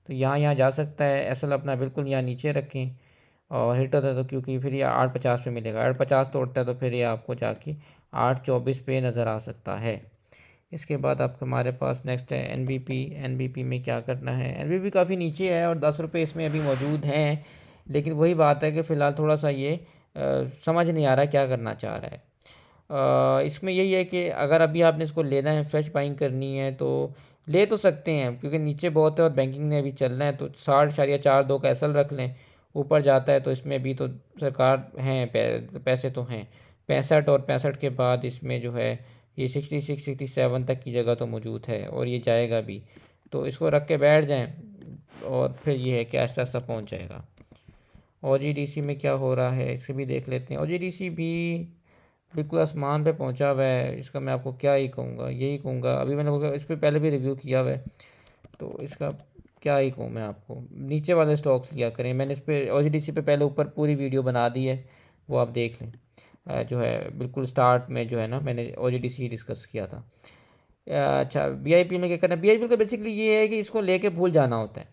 तो यहाँ जा सकता है। एसएल अपना बिल्कुल यहाँ नीचे रखें, और हिट होता है तो क्योंकि फिर ये 8.50 पे मिलेगा। 8.50 तोड़ता है तो फिर ये आपको जाके 8.24 पे नज़र आ सकता है। इसके बाद आपके हमारे पास नेक्स्ट है एनबीपी। एनबीपी में क्या करना है, एनबीपी काफ़ी नीचे है और 10 रुपये इसमें अभी मौजूद हैं, लेकिन वही बात है कि फ़िलहाल थोड़ा सा ये समझ नहीं आ रहा क्या करना चाह रहा है। इसमें यही है कि अगर अभी आपने इसको लेना है, फ्रेश बाइंग करनी है, तो ले तो सकते हैं क्योंकि नीचे बहुत है और बैंकिंग ने अभी चलना है, तो 60.42 का एसएल रख लें। ऊपर जाता है तो इसमें भी तो सरकार हैं, पैसे तो हैं। 65 और 65 के बाद इसमें जो है ये 66 67 तक की जगह तो मौजूद है, और ये जाएगा भी। तो इसको रख के बैठ जाएं, और फिर ये है कि आहिस्ता आहिस्ता पहुँच जाएगा। ओजीडीसी में क्या हो रहा है इसे भी देख लेते हैं। ओजीडीसी भी बिल्कुल आसमान पे पहुंचा हुआ है, इसका मैं आपको क्या ही कहूँगा, यही कहूँगा। अभी मैंने इस पर पहले भी रिव्यू किया हुआ है, तो इसका क्या ही कहूँ मैं आपको। नीचे वाले स्टॉक्स लिया करें, मैंने इस पर ओजीडीसी पे पहले ऊपर पूरी वीडियो बना दी है, वो आप देख लें। जो है बिल्कुल स्टार्ट में जो है ना, मैंने ओजीडीसी डिस्कस किया था। अच्छा, वीआईपी में क्या करना है, वीआईपी का बेसिकली ये है कि इसको लेके भूल जाना होता है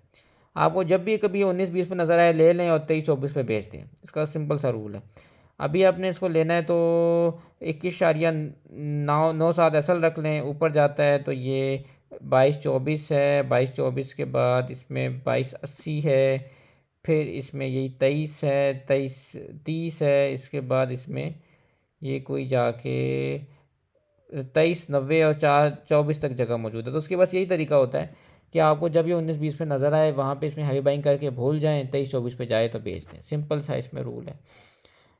आपको। जब भी कभी 19-20 पे नज़र आए ले लें और 23-24 पे बेच दें, इसका सिंपल सा रूल है। अभी आपने इसको लेना है तो 21.97 एसएल रख लें। ऊपर जाता है तो ये 22-24 है, 22-24 के बाद इसमें 22.80 है, फिर इसमें यही 23 है, 23-30 है, इसके बाद इसमें ये कोई जाके 23.90 और 4.24 तक जगह मौजूद है। तो उसके पास यही तरीका होता है कि आपको जब ये 19-20 पे नज़र आए वहाँ पे इसमें हैवी बाइंग करके भूल जाएं, 23-24 पे जाए तो बेच दें। सिंपल सा इसमें रूल है,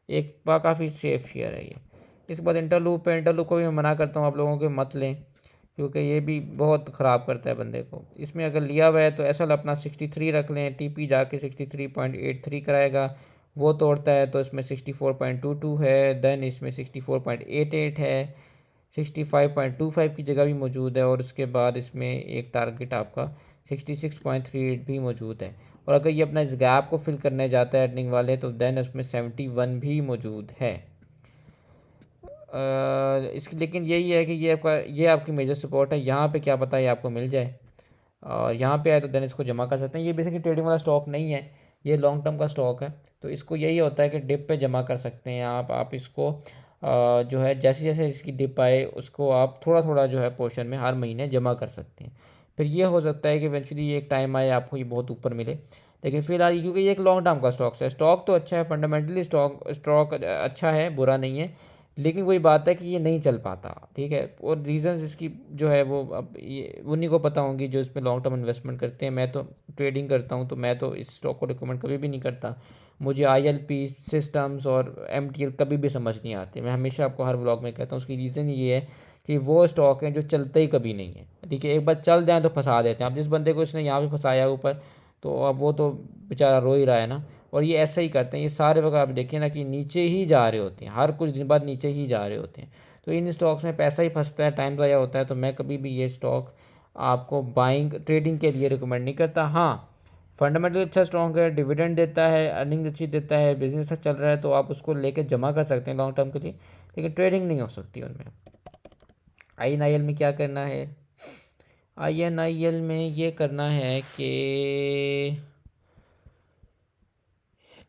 एक काफ़ी सेफ शेयर है ये। इसके बाद इंटरलूप है, इंटरलूप को भी मैं मना करता हूँ आप लोगों के मत लें, क्योंकि ये भी बहुत ख़राब करता है बंदे को। इसमें अगर लिया हुआ है तो एसएल अपना 63 रख लें, टीपी जाके 63.83 कराएगा। वो तोड़ता है तो इसमें 64.22 है, देन इसमें 64.88 है, 65.25 की जगह भी मौजूद है, और उसके बाद इसमें एक टारगेट आपका 66.38 भी मौजूद है। और अगर ये अपना इस गैप को फिल करने जाता है अर्निंग वाले, तो देन उसमें 71 भी मौजूद है। इसकी लेकिन यही है कि ये आपकी मेजर सपोर्ट है। यहाँ पे क्या पता है आपको मिल जाए, और यहाँ पे आए तो देन इसको जमा कर सकते हैं। ये बेसिकली ट्रेडिंग वाला स्टॉक नहीं है, ये लॉन्ग टर्म का स्टॉक है, तो इसको यही होता है कि डिप पे जमा कर सकते हैं आप इसको जो है जैसे जैसे इसकी डिप आए उसको आप थोड़ा थोड़ा जो है पोर्शन में हर महीने जमा कर सकते हैं। फिर ये हो सकता है कि इवेंचुअली एक टाइम आए आपको ये बहुत ऊपर मिले, लेकिन फिलहाल क्योंकि ये एक लॉन्ग टर्म का स्टॉक है, स्टॉक तो अच्छा है, फंडामेंटली स्टॉक अच्छा है, बुरा नहीं है, लेकिन वही बात है कि ये नहीं चल पाता। ठीक है, और रीज़न्स इसकी जो है वो अब ये उन्हीं को पता होंगी जो इसमें लॉन्ग टर्म इन्वेस्टमेंट करते हैं। मैं तो ट्रेडिंग करता हूँ, तो मैं तो इस स्टॉक को रिकमेंड कभी भी नहीं करता। मुझे ILP सिस्टम्स और MTL कभी भी समझ नहीं आते। मैं हमेशा आपको हर व्लॉग में कहता हूँ, उसकी रीज़न ये है कि वो स्टॉक हैं जो चलते ही कभी नहीं है। ठीक है, एक बार चल जाए तो फंसा देते हैं। अब जिस बंदे को इसने यहाँ पे फंसाया ऊपर, तो अब वो तो बेचारा रो ही रहा है ना। और ये ऐसा ही करते हैं, ये सारे वक्त आप देखिए ना कि नीचे ही जा रहे होते हैं, हर कुछ दिन बाद नीचे ही जा रहे होते हैं। तो इन स्टॉक्स में पैसा ही फंसता है, टाइम ज़ाया होता है। तो मैं कभी भी ये स्टॉक आपको बाइंग ट्रेडिंग के लिए रिकमेंड नहीं करता। हाँ, फंडामेंटल अच्छा स्ट्रॉन्ग है, डिविडेंड देता है, अर्निंग अच्छी देता है, बिजनेस अच्छा चल रहा है, तो आप उसको लेके जमा कर सकते हैं लॉन्ग टर्म के लिए, लेकिन ट्रेडिंग नहीं हो सकती उनमें। INIL में क्या करना है? INIL में ये करना है कि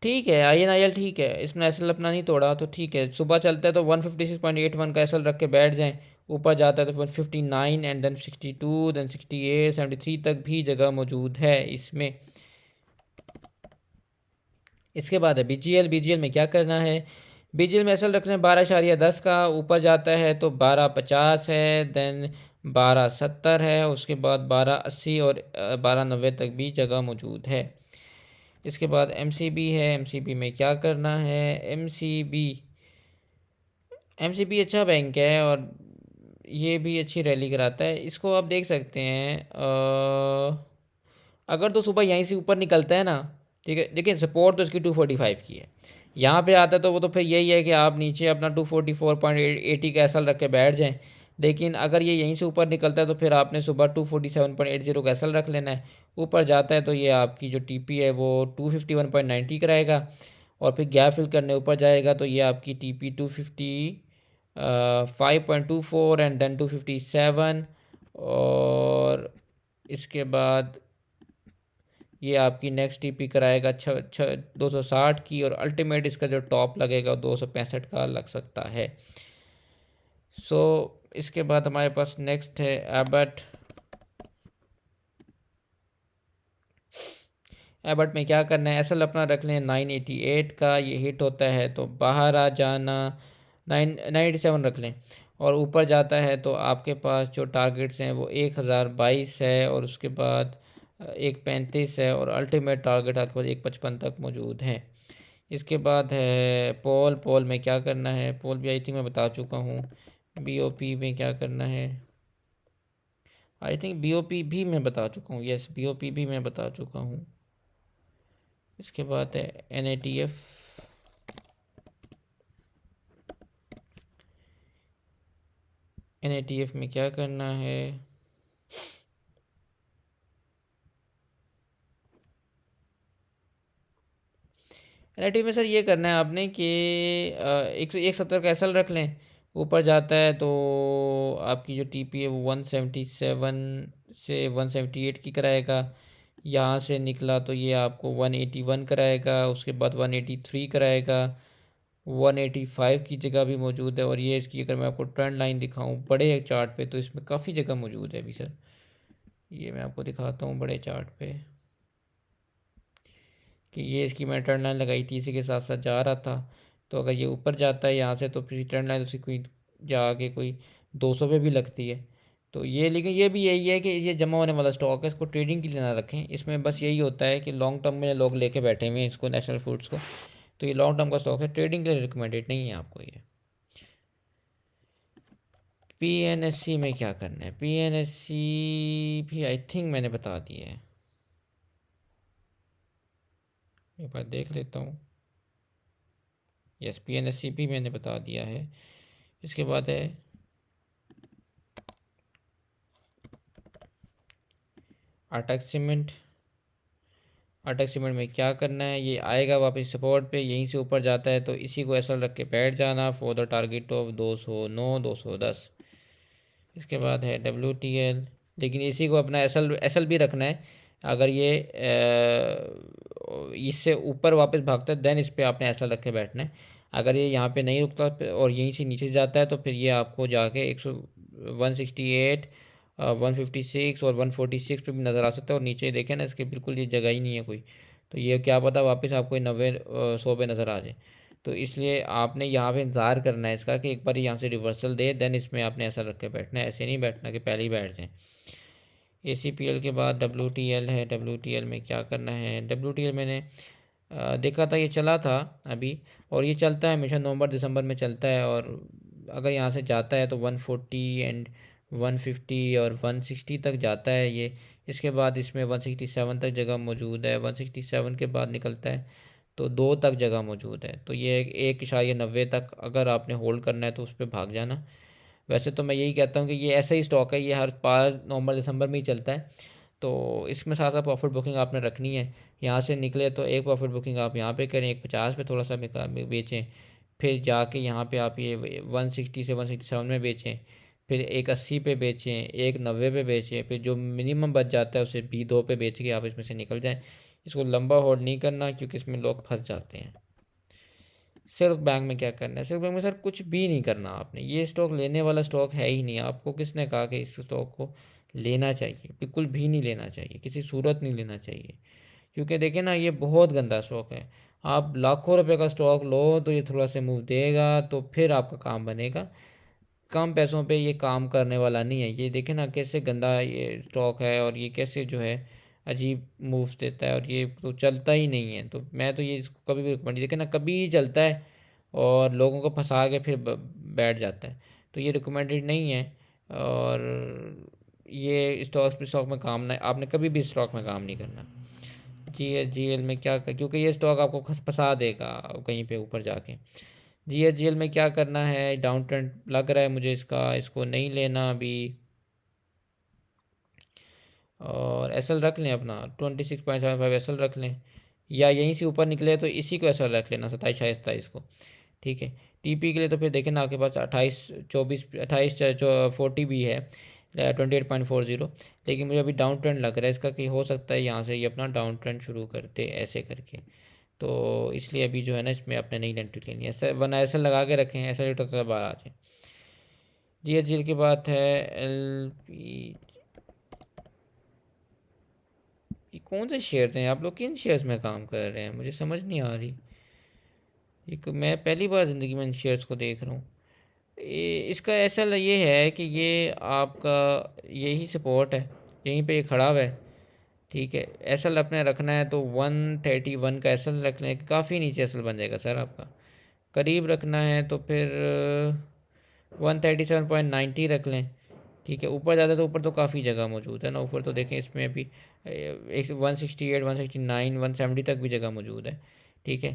ठीक है, INIL ठीक है, इसमें एसएल अपना नहीं तोड़ा तो ठीक है। सुबह चलता है तो 156.81 का एसएल रख के बैठ जाएं, ऊपर जाता है तो 159 एंड देन 62 देन 68 73 तक भी जगह मौजूद है इसमें। इसके बाद है BGL में क्या करना है? BGL में एसएल रखना है 12.10 का, ऊपर जाता है तो 12.50 है, देन 12.70 है, उसके बाद 12.80 और 12.90 तक भी जगह मौजूद है। इसके बाद MCB है, MCB में क्या करना है? MCB अच्छा बैंक है और ये भी अच्छी रैली कराता है, इसको आप देख सकते हैं। अगर तो सुबह यहीं से ऊपर निकलता है ना, ठीक है, लेकिन सपोर्ट तो इसकी 245 की है। यहाँ पे आता है तो वो तो फिर यही है कि आप नीचे अपना 244.80 का एसएल रख के बैठ जाएं। लेकिन अगर ये यहीं से ऊपर निकलता है तो फिर आपने सुबह 247.80 का एसएल रख लेना है। ऊपर जाता है तो ये आपकी जो टीपी है वो 251.90 कराएगा, और फिर गैप फिल करने ऊपर जाएगा तो ये आपकी टीपी 5.24 एंड देन 257, और इसके बाद ये आपकी नेक्स्ट टीपी कराएगा 260 की, और अल्टीमेट इसका जो टॉप लगेगा 265 का लग सकता है। सो इसके बाद हमारे पास नेक्स्ट है एबट। एबट में क्या करना है? एसएल अपना रख लें 988 का, ये हिट होता है तो बाहर आ जाना, 987 रख लें, और ऊपर जाता है तो आपके पास जो टारगेट्स हैं वो 1022 है, और उसके बाद 135 है, और अल्टीमेट टारगेट आपके पास 155 तक मौजूद है। इसके बाद है पोल में क्या करना है? पोल भी आई थिंक मैं बता चुका हूँ। BOP में क्या करना है? आई थिंक BOP भी मैं बता चुका हूँ, यस BOP भी मैं बता चुका हूँ। इसके बाद है NATF। NATF में क्या करना है? NATF में सर ये करना है आपने कि 170 का एसएल रख लें, ऊपर जाता है तो आपकी जो टीपी है वो 177 से 178 की कराएगा। यहाँ से निकला तो ये आपको 181 कराएगा, उसके बाद 183 कराएगा, 185 की जगह भी मौजूद है। और ये इसकी अगर मैं आपको ट्रेंड लाइन दिखाऊं बड़े चार्ट पे तो इसमें काफ़ी जगह मौजूद है अभी सर। ये मैं आपको दिखाता हूँ बड़े चार्ट पे कि ये इसकी मैंने ट्रेंड लाइन लगाई थी, इसी के साथ साथ जा रहा था। तो अगर ये ऊपर जाता है यहाँ से तो फिर ट्रेंड लाइन उसकी कोई जाके कोई 200 पे भी लगती है। तो ये, लेकिन ये भी यही है कि ये जमा होने वाला स्टॉक है, इसको ट्रेडिंग के लिए ना रखें। इसमें बस यही होता है कि लॉन्ग टर्म में लोग लेके बैठे हुए हैं इसको, नेशनल फूड्स को। तो ये लॉन्ग टर्म का स्टॉक है, ट्रेडिंग के लिए रिकमेंडेड नहीं है आपको ये। PNSC में क्या करना है? PNSC भी आई थिंक मैंने बता दिया है, एक बार देख लेता हूँ। यस, PNSC भी मैंने बता दिया है। इसके बाद है अटक सीमेंट। अटक सीमेंट में क्या करना है? ये आएगा वापस सपोर्ट पे, यहीं से ऊपर जाता है तो इसी को एसएल रख के बैठ जाना फॉर द टारगेट ऑफ 209 210। इसके बाद है WTL, लेकिन इसी को अपना एसएल भी रखना है। अगर ये इससे ऊपर वापस भागता है देन इस पर आपने एसएल रख के बैठना है। अगर ये यहाँ पे नहीं रुकता और यहीं से नीचे जाता है तो फिर ये आपको जाके 168 156 और 146 पे भी नज़र आ सकता है, और नीचे देखें ना इसके बिल्कुल ये जगह ही नहीं है कोई। तो ये क्या पता वापस आपको 90 100 पे नज़र आ जाए। तो इसलिए आपने यहाँ पे इंतज़ार करना है इसका कि एक बार यहाँ से रिवर्सल दे, देन इसमें आपने ऐसा रख के बैठना है, ऐसे नहीं बैठना कि पहले ही बैठ जाएँ। ACPL के बाद WTL है। WTL में क्या करना है? WTL मैंने देखा था, ये चला था अभी, और ये चलता है हमेशा, नवंबर दिसंबर में चलता है। और अगर यहाँ से जाता है तो 140 एंड 150 और 160 तक जाता है ये। इसके बाद इसमें 167 तक जगह मौजूद है, 167 के बाद निकलता है तो 2 तक जगह मौजूद है। तो ये 1.90 तक अगर आपने होल्ड करना है तो उस पे भाग जाना। वैसे तो मैं यही कहता हूँ कि ये ऐसा ही स्टॉक है, ये हर बार नवंबर दिसंबर में ही चलता है। तो इसमें साथ साथ प्रॉफिट बुकिंग आपने रखनी है। यहाँ से निकले तो एक प्रॉफिट बुकिंग आप यहाँ पे करें, एक 50 पे थोड़ा सा बेचें, फिर जाके यहाँ पे आप ये 160 से 167 में बेचें, फिर एक 80 पे बेचें, एक 90 पे बेचें, फिर जो मिनिमम बच जाता है उसे B2 पे बेच के आप इसमें से निकल जाएं। इसको लंबा होल्ड नहीं करना, क्योंकि इसमें लोग फंस जाते हैं। सिल्क बैंक में क्या करना है? सिल्क बैंक में सर कुछ भी नहीं करना आपने, ये स्टॉक लेने वाला स्टॉक है ही नहीं। आपको किसने कहा कि इस स्टॉक को लेना चाहिए? बिल्कुल भी नहीं लेना चाहिए, किसी सूरत नहीं लेना चाहिए, क्योंकि देखिए ना, ये बहुत गंदा स्टॉक है। आप लाखों रुपए का स्टॉक लो तो ये थोड़ा सा मूव देगा तो फिर आपका काम बनेगा। कम पैसों पे ये काम करने वाला नहीं है। ये देखें ना कैसे गंदा ये स्टॉक है, और ये कैसे जो है अजीब मूव्स देता है, और ये तो चलता ही नहीं है। तो मैं तो ये इसको कभी भी रिकमेंड, देखें ना, कभी चलता है और लोगों को फंसा के फिर बैठ जाता है। तो ये रिकमेंडेड नहीं है, और ये स्टॉक में काम नहीं, आपने कभी भी स्टॉक में काम नहीं करना। GSGL में क्या कर, क्योंकि ये स्टॉक आपको फंसा देगा कहीं पे ऊपर जाके। GSGL में क्या करना है? डाउन ट्रेंड लग रहा है मुझे इसका, इसको नहीं लेना अभी, और SL रख लें अपना 26.75 SL रख लें, या यहीं से ऊपर निकले तो इसी को SL रख लेना 27-28 को। ठीक है। TP के लिए तो फिर देखें ना, आपके पास 28-40 भी है, 28.40। लेकिन मुझे अभी डाउन ट्रेंड लग रहा है इसका, कि हो सकता है यहाँ से ये अपना डाउन ट्रेंड शुरू करते ऐसे करके। तो इसलिए अभी जो है ना, इसमें अपने नई एंट्री लेनी है। ऐसा वरना ऐसा लगा के रखें, ऐसा रेट तो बाहर आ जाए। GSGL की बात है। LP, ये कौन से शेयर हैं? आप लोग किन शेयर्स में काम कर रहे हैं? मुझे समझ नहीं आ रही। एक मैं पहली बार ज़िंदगी में इन शेयर्स को देख रहा हूँ। इसका ऐसा ये है कि ये आपका यही सपोर्ट है, यहीं पे ये खड़ा हुआ है। ठीक है। एसल अपने रखना है तो 131 का एसल रख लें, काफ़ी नीचे एसल बन जाएगा सर आपका। करीब रखना है तो फिर 137.90 रख लें। ठीक है। ऊपर ज़्यादा तो ऊपर तो काफ़ी जगह मौजूद है ना, ऊपर तो देखें इसमें अभी एक 168, 169, 170 तक भी जगह मौजूद है। ठीक है।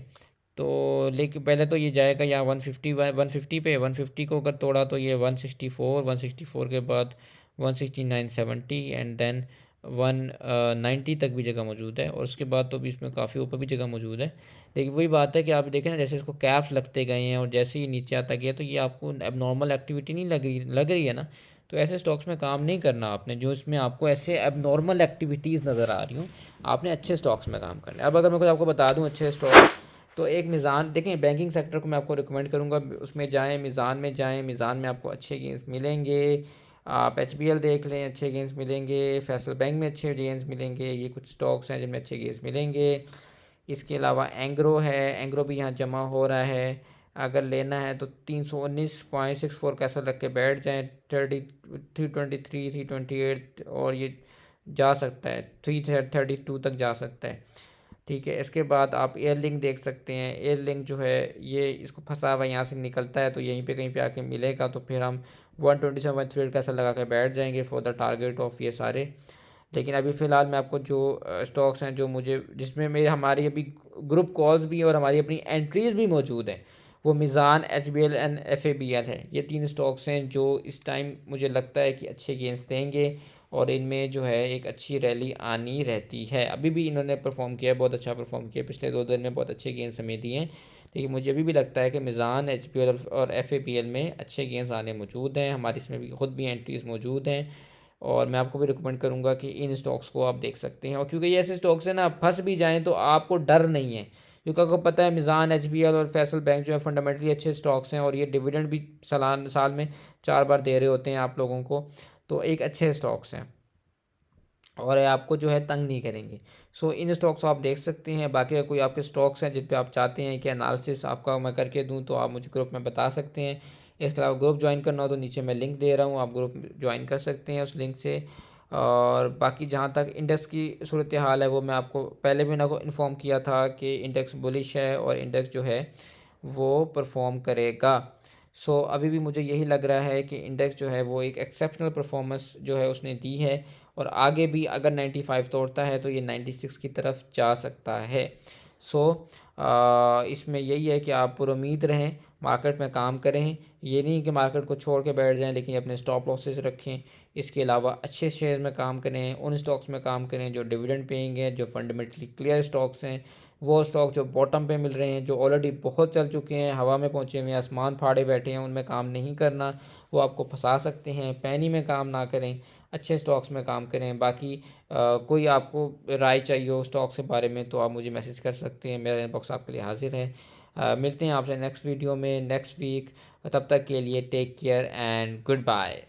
तो लेकिन पहले तो ये जाएगा यहाँ 150 पे, 150 को अगर तोड़ा तो ये 164 के बाद 169.70 एंड देन 190 तक भी जगह मौजूद है, और उसके बाद तो भी इसमें काफ़ी ऊपर भी जगह मौजूद है। लेकिन वही बात है कि आप देखें ना, जैसे इसको कैप्स लगते गए हैं और जैसे ही नीचे आता गया, तो ये आपको अब नॉर्मल एक्टिविटी नहीं लग रही है ना। तो ऐसे स्टॉक्स में काम नहीं करना आपने, जो इसमें आपको ऐसे अब नॉर्मल एक्टिविटीज़ नज़र आ रही हूँ। आपने अच्छे स्टॉक्स में काम करना है। अब अगर मैं कुछ आपको बता दूँ अच्छे स्टॉक, तो एक मिज़ान देखें, बैंकिंग सेक्टर को मैं आपको रिकमेंड करूँगा, उसमें जाएँ, मिज़ान में जाएँ। मिज़ान में आपको अच्छे गेंस मिलेंगे। आप HBL देख लें, अच्छे गेंस मिलेंगे। फैसल बैंक में अच्छे गेंस मिलेंगे। ये कुछ स्टॉक्स हैं जिनमें अच्छे गेंस मिलेंगे। इसके अलावा एंग्रो है, एंग्रो भी यहाँ जमा हो रहा है। अगर लेना है तो 319.64 कैसा रख के बैठ जाएँ। 323, 328, और ये जा सकता है 332 तक जा सकता है। ठीक है। इसके बाद आप एयर लिंक देख सकते हैं। एयर लिंक जो है ये, इसको फंसा हुआ यहाँ से निकलता है तो यहीं पे कहीं पे आके मिलेगा, तो फिर हम 127.3 का ऐसा लगा के बैठ जाएंगे फॉर द टारगेट ऑफ ये सारे। लेकिन अभी फ़िलहाल मैं आपको जो स्टॉक्स हैं जो मुझे, जिसमें मेरे हमारी अभी ग्रुप कॉल्स भी और हमारी अपनी एंट्रीज़ भी मौजूद हैं, वो मिज़ान, HBL एंड FABL है। ये 3 स्टॉक्स हैं जो इस टाइम मुझे लगता है कि अच्छे गेंस देंगे, और इनमें जो है एक अच्छी रैली आनी रहती है। अभी भी इन्होंने परफॉर्म किया, बहुत अच्छा परफॉर्म किया, पिछले 2 दिन में बहुत अच्छे गेंस हमें दिए हैं। लेकिन मुझे अभी भी लगता है कि मिज़ान, HBL और FABL में अच्छे गेंस आने मौजूद हैं। हमारी इसमें भी खुद भी एंट्रीज़ मौजूद हैं, और मैं आपको भी रिकमेंड करूंगा कि इन स्टॉक्स को आप देख सकते हैं। और क्योंकि ये ऐसे स्टॉक्स हैं ना, फंस भी जाएं तो आपको डर नहीं है, क्योंकि आपको पता है मिज़ान, HBL और फैसल बैंक जो है फंडामेंटली अच्छे स्टॉक्स हैं, और ये डिविडेंड भी साल में 4 बार दे रहे होते हैं आप लोगों को। तो एक अच्छे स्टॉक्स हैं, और ये आपको जो है तंग नहीं करेंगे। सो इन स्टॉक्स को आप देख सकते हैं। बाकी अगर कोई आपके स्टॉक्स हैं जिन पे आप चाहते हैं कि एनालिसिस आपका मैं करके दूं, तो आप मुझे ग्रुप में बता सकते हैं। इसके अलावा ग्रुप ज्वाइन करना हो तो नीचे मैं लिंक दे रहा हूँ, आप ग्रुप ज्वाइन कर सकते हैं उस लिंक से। और बाकी जहाँ तक इंडेक्स की सूरत हाल है, वो मैं आपको पहले भी ना को इन्फॉर्म किया था कि इंडेक्स बुलिश है, और इंडेक्स जो है वो परफॉर्म करेगा। सो अभी भी मुझे यही लग रहा है कि इंडेक्स जो है वो एक एक्सेप्शनल परफॉर्मेंस जो है उसने दी है, और आगे भी अगर 95 तोड़ता है तो ये 96 की तरफ जा सकता है। सो इसमें यही है कि आप पुरुमीद रहें, मार्केट में काम करें। ये नहीं कि मार्केट को छोड़ के बैठ जाएं, लेकिन अपने स्टॉप लॉसेस रखें। इसके अलावा अच्छे शेयर में काम करें, उन स्टॉक्स में काम करें जो डिविडेंड पेइंग हैं, जो फंडामेंटली क्लियर स्टॉक्स हैं। वो स्टॉक जो बॉटम पे मिल रहे हैं, जो ऑलरेडी बहुत चल चुके हैं, हवा में पहुँचे हुए हैं, आसमान फाड़े बैठे हैं, उनमें काम नहीं करना, वो आपको फंसा सकते हैं। पैनी में काम ना करें, अच्छे स्टॉक्स में काम करें। बाकी कोई आपको राय चाहिए हो स्टॉक्स के बारे में तो आप मुझे मैसेज कर सकते हैं, मेरा इनबॉक्स आपके लिए हाजिर है। मिलते हैं आपसे नेक्स्ट वीडियो में नेक्स्ट वीक। तब तक के लिए take care and good bye.